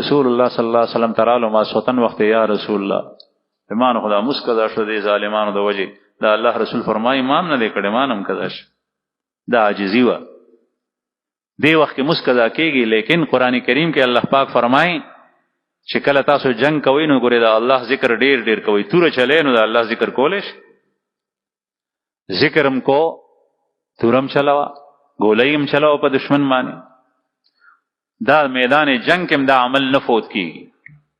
رسول الله صلی الله علیه وسلم تعالی ما سوتن وخت یا رسول الله ایمان خدا مسکدا شو دي ظالمانو د وجه. دا الله رسول فرمایي امام نه لیکړ، ایمانم کدا ش، دا عاجزی و. دی وخت کې مسکدا کېږي، لیکن قران کریم کې الله پاک فرمایي چې کله تاسو جنگ کوئ نو ګوره دا الله ذکر ډیر ډیر کوئ. تور چلے نو دا الله ذکر کولش، ذکرم کو تورم چلاوا، ګولیم چلاوا په دشمن باندې. دا میدان جنگ کې دا عمل نه فوت کیږي.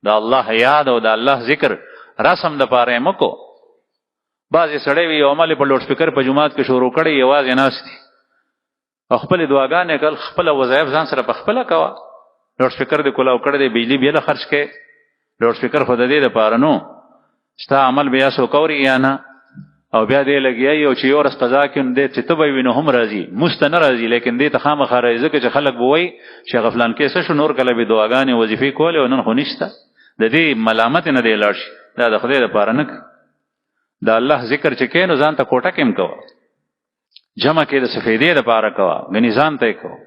دا الله یاد او دا الله ذکر رسم د پاره مکو. بعضی سړی وی عمل په لوډ سپیکر په جمعات کې شروع کړي، یوازې ناشتي خپل دعاګانې کول، خپل وظایف ځان سره په خپل کوا. لوډ سپیکر دې کولاو کړی دی، بجلی بیل خرج کې، لوډ سپیکر خو د دې لپاره نو ستا عمل بیا سو کوي یا نه، او بیا دې لګیای او چې یو ورځ قضا کې دې چې ته به وینو هم راځي، مستن راځي، لیکن دې ته خامخا راځي چې خلک بوي چې غفلان کې څه شو، نور کله به دعاګانې وظیفې کولې او نن خو نشته. د دې ملامت نه دی لاړ شي، دا د خدای لپاره نه کوي. دا الله ذکر چې کینو ځان ته کوټه کېم کوه، جمع کې د سفیدې لپاره کوه، غني ځان ته کوه.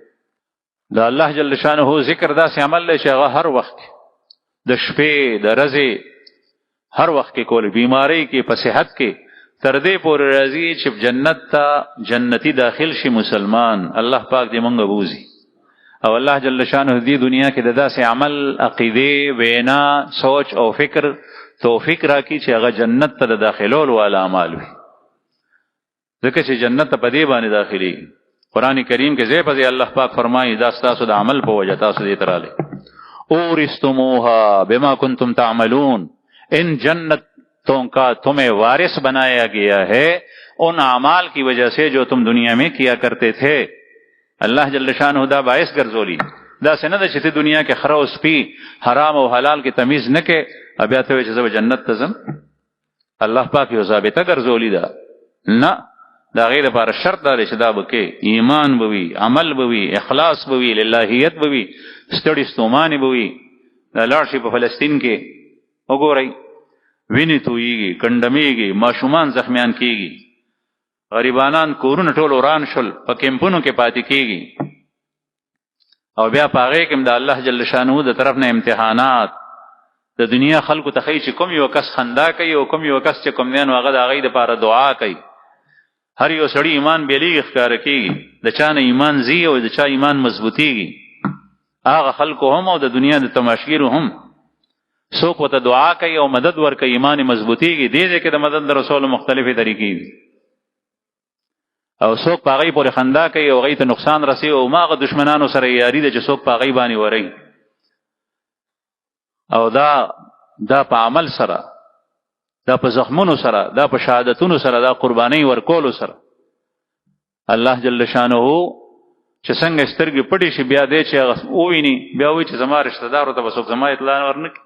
دا الله جل شانه ذکر داسې عمل دی چې هغه هر وخت د شپې د ورځې هر وخت کې کول، بیماری کې، په صحت کې، تر دې پورې راځي چې جنت ته جنتی داخل شي مسلمان. الله پاک دې مونږ بوزي. او الله جل شانه دې دنیا کې د داسې عمل، عقیده، وینا، سوچ او فکر توفیق راکړي چې هغه جنت ته د داخلول والا اعمال وي. ځکه چې جنت ته په دې باندې داخلي. قران کریم کې ځای په ځای الله پاک فرمایي دا تاسو د عمل په وجه تاسو دې تراله. اورستموها بما کنتم تعملون. ان جنتوں کا تمہیں وارث بنایا گیا ہے ان اعمال کی وجہ سے جو تم دنیا میں کیا کرتے تھے. الله جل شانہ دا باعث ګرځولي. دا سند چې دنیا کې خره او سپي، حرام او حلال کې تمیز نه کې، بیا ته چې زو جنت ته ځم. الله پاک یو ضابطه ګرځولي دا نه. دا غیر لپاره شرط دا چې دا بکې ایمان بوي، عمل بوي، اخلاص بوي، للهیت بوي، ستړي ستومانه بوي. دا لارشي په فلسطین کې وګورئ، ویني تویږي، کندمیږي، ماشومان زخمیان کیږي، غریبانان کورونه ټول وران شول، په کیمپونو کې پاتې کیږي. او بیا پاغه کې د الله جل شانه د طرف نه امتحانات. د دنیا خلکو ته خی چې کوم یو کس خندا کوي او کوم یو کس چې کوم نه هغه د هغه لپاره دعا کوي. هر یو سړی ایمان بیلی ښکار کوي، د چا نه ایمان زی او د چا ایمان مضبوطیږي. هغه خلکو هم او د دنیا د تماشګیرو هم څوک وته دعا کوي او مدد ورکوي، ایمان مضبوطیږي. دې کې د مدد رسول مختلفه طریقې دي. او څوک پاغي پورې خندا کوي او غي ته نقصان رسي او ماغه دشمنانو سره یاري د چې څوک پاغي باندې وري او دا په عمل سره، دا په زخمونو سره، دا په شهادتونو سره، دا قرباني ورکولو سره الله جل شانه چې څنګه سترګې پټې شي بیا دې چې وویني بیا وایي چې زما رشتہ دارو ته وسوک زما اطلاع ورنکړي.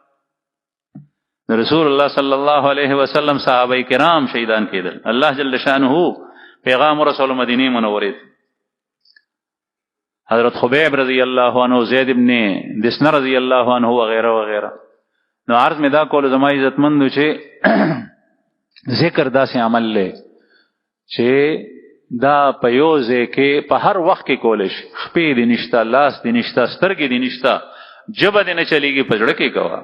رسول الله صلی الله علیه وسلم صحابه کرام شهیدان کېدل، الله جل شانه پیغام رسول مدینه منورې، حضرت خبیب رضی الله عنه، زید ابن دسنه رضی الله عنه وغیرہ وغیرہ. نو عرض می دا کول زما عزتمندو چې ذکر داسې عمل لې چې دا په یو ځای کې په هر وخت کې کول شي، خپې دې نشته، لاس دې نشته، سترګې دې نشته، جبه دې نه چلیږي، په زړه کې کوه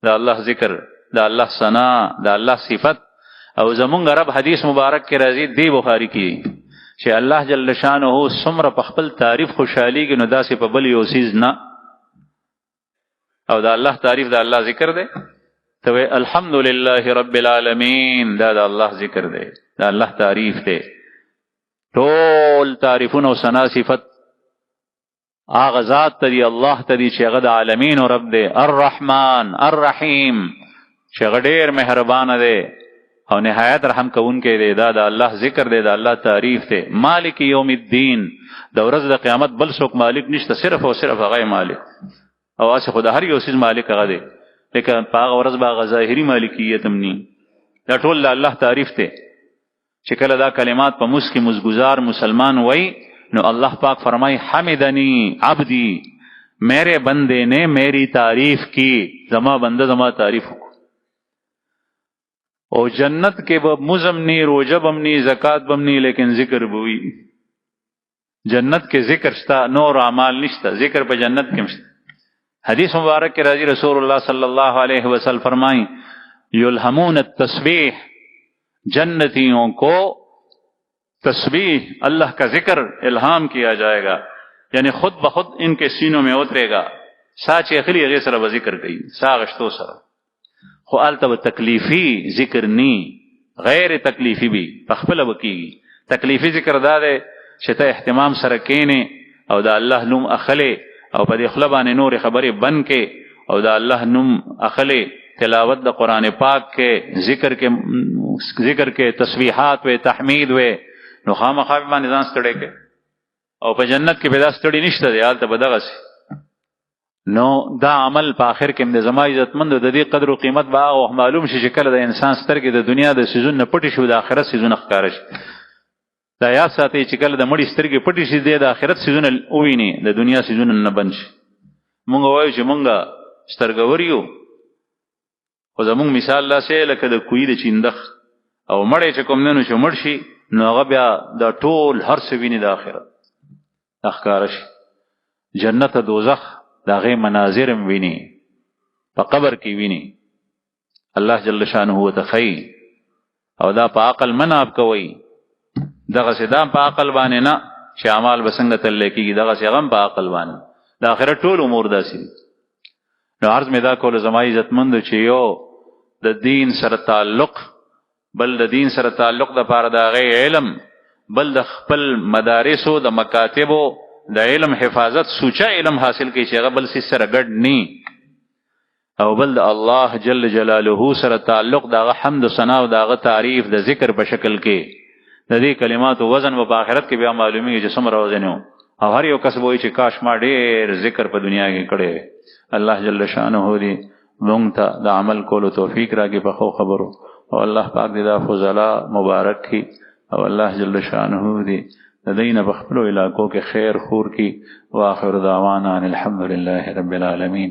دا الله ذکر، دا الله ثنا، دا الله صفت. او زمونږ رب حدیث مبارک کې راځي دی بخاری کې چې الله جل شانه څومره په خپل تعریف خوشحاليږي نو داسې په بل یو سیز نه. او دا الله تعریف دا الله ذکر دی، ته وې الحمدلله رب العالمین، دا الله ذکر دی، دا الله تعریف دی. ټول تعریفونه او ثنا صفت هغه ذات ته دی، الله ته دی چې هغه د عالمین او رب دی، الرحمن الرحیم چې هغه ډېر مهربان دی او نهایت رحم کوونکی دی. دا د الله ذکر دی، دا الله تعریف دی. مالک یوم الدین، د ورځ د قیامت بل څوک مالک نشته، صرف او صرف هغه مالک. او اسه خدای هر یو سیز مالک هغه دی، لیکن په هغه ورځ به ظاهری مالکیت هم ني. دا ټول الله تعریف دی چې کله دا کلمات په مسکی مزګزار مسلمان وای نو الله پاک فرمای حمدنی عبدی، میرے بندے نے میری تعریف کی، زما بنده زما تعریف کو. او جنت کې به مزم نی، روزه بم نی، زکات بم نی، لیکن ذکر بوي. جنت کې ذکر شتا، نور اعمال نشتا، ذکر په جنت کې مشتا. حدیث مبارک کې راځي رسول الله صلی الله علیه وسلم فرمائیں یلہمون التسبیح، جنتیوں کو تسبیح اللہ کا ذکر الہام کیا جائے گا، یعنی خود بخود ان کے سینوں میں اترے گا. ساچ اخلی غیر سره ذکر کوي، ساغشتو سره خو الته تکلیفی ذکر نی، غیر تکلیفی بھی پخپل وکي. تکلیفی ذکر دا ده چې ته اهتمام سره کینې او دا الله نوم اخلي او په دې خپل باندې نور خبرې بن کې او دا الله نوم اخلي، تلاوت د قران پاک کې، ذکر کې تسبیحات و تحمید و، نو خامخا باندې ځان ستړی کې. او په جنت کې به دا ستړی نشته دی، حالت بدغه سي. نو دا عمل په اخر کې د زما عزتمند د دې قدر او قیمت به او معلوم شي چې کله د انسان سترګې د دنیا د سيزونو پټي شو، د آخرت سيزونه ښکار شي. دا یا ساتي چې کله د مړي سترګې پټي شي د آخرت سيزونه وویني، د دنیا سيزونه نه بن شي. مونږ وایو چې مونږ سترګوریو، خو زمونږ مثال لا سه لکه د کوی د چیندخ او مړې چې کوم نن شو مړ شي نو هغه بیا د ټول هر څه ویني د آخرت ښکار شي. جنت او دوزخ دا غي مناظر ویني، په قبر کې ویني. الله جل شانه وتخی او دا په عقل مناب کوي، دغه سدا په عقل باندې نه چې اعمال بسنګ تل کېږي، دغه څنګه په عقل باندې د آخرت ټول امور داسي. نو عرض می دا کول زما عزتمند چې یو د دین سره تعلق، بل د دین سره تعلق د پاره د غي علم، بل د خپل مدارسو د مکاتبو د علم حفاظت، سوچا علم حاصل کی چې هغه بل سي سره ګډ ني، او بل د الله جل جلاله سره تعلق د حمد او ثنا او د تعریف د ذکر په شکل کې د دې کلمات وزن او په آخرت کې بیا معلومیږي چې څومره وزن او هر یو کس وایي چې کاش ما ډېر ذکر په دنیا کې کړی. الله جل شانه دې موږ ته د عمل کولو توفیق راکړي په خو خبرو، او الله پاک دې دا فضلا مبارک کړي، او الله جل شانه دې لدينا بخبلو علاقوں کے خیر خور کی. واخر دعوانا الحمد لله رب العالمین.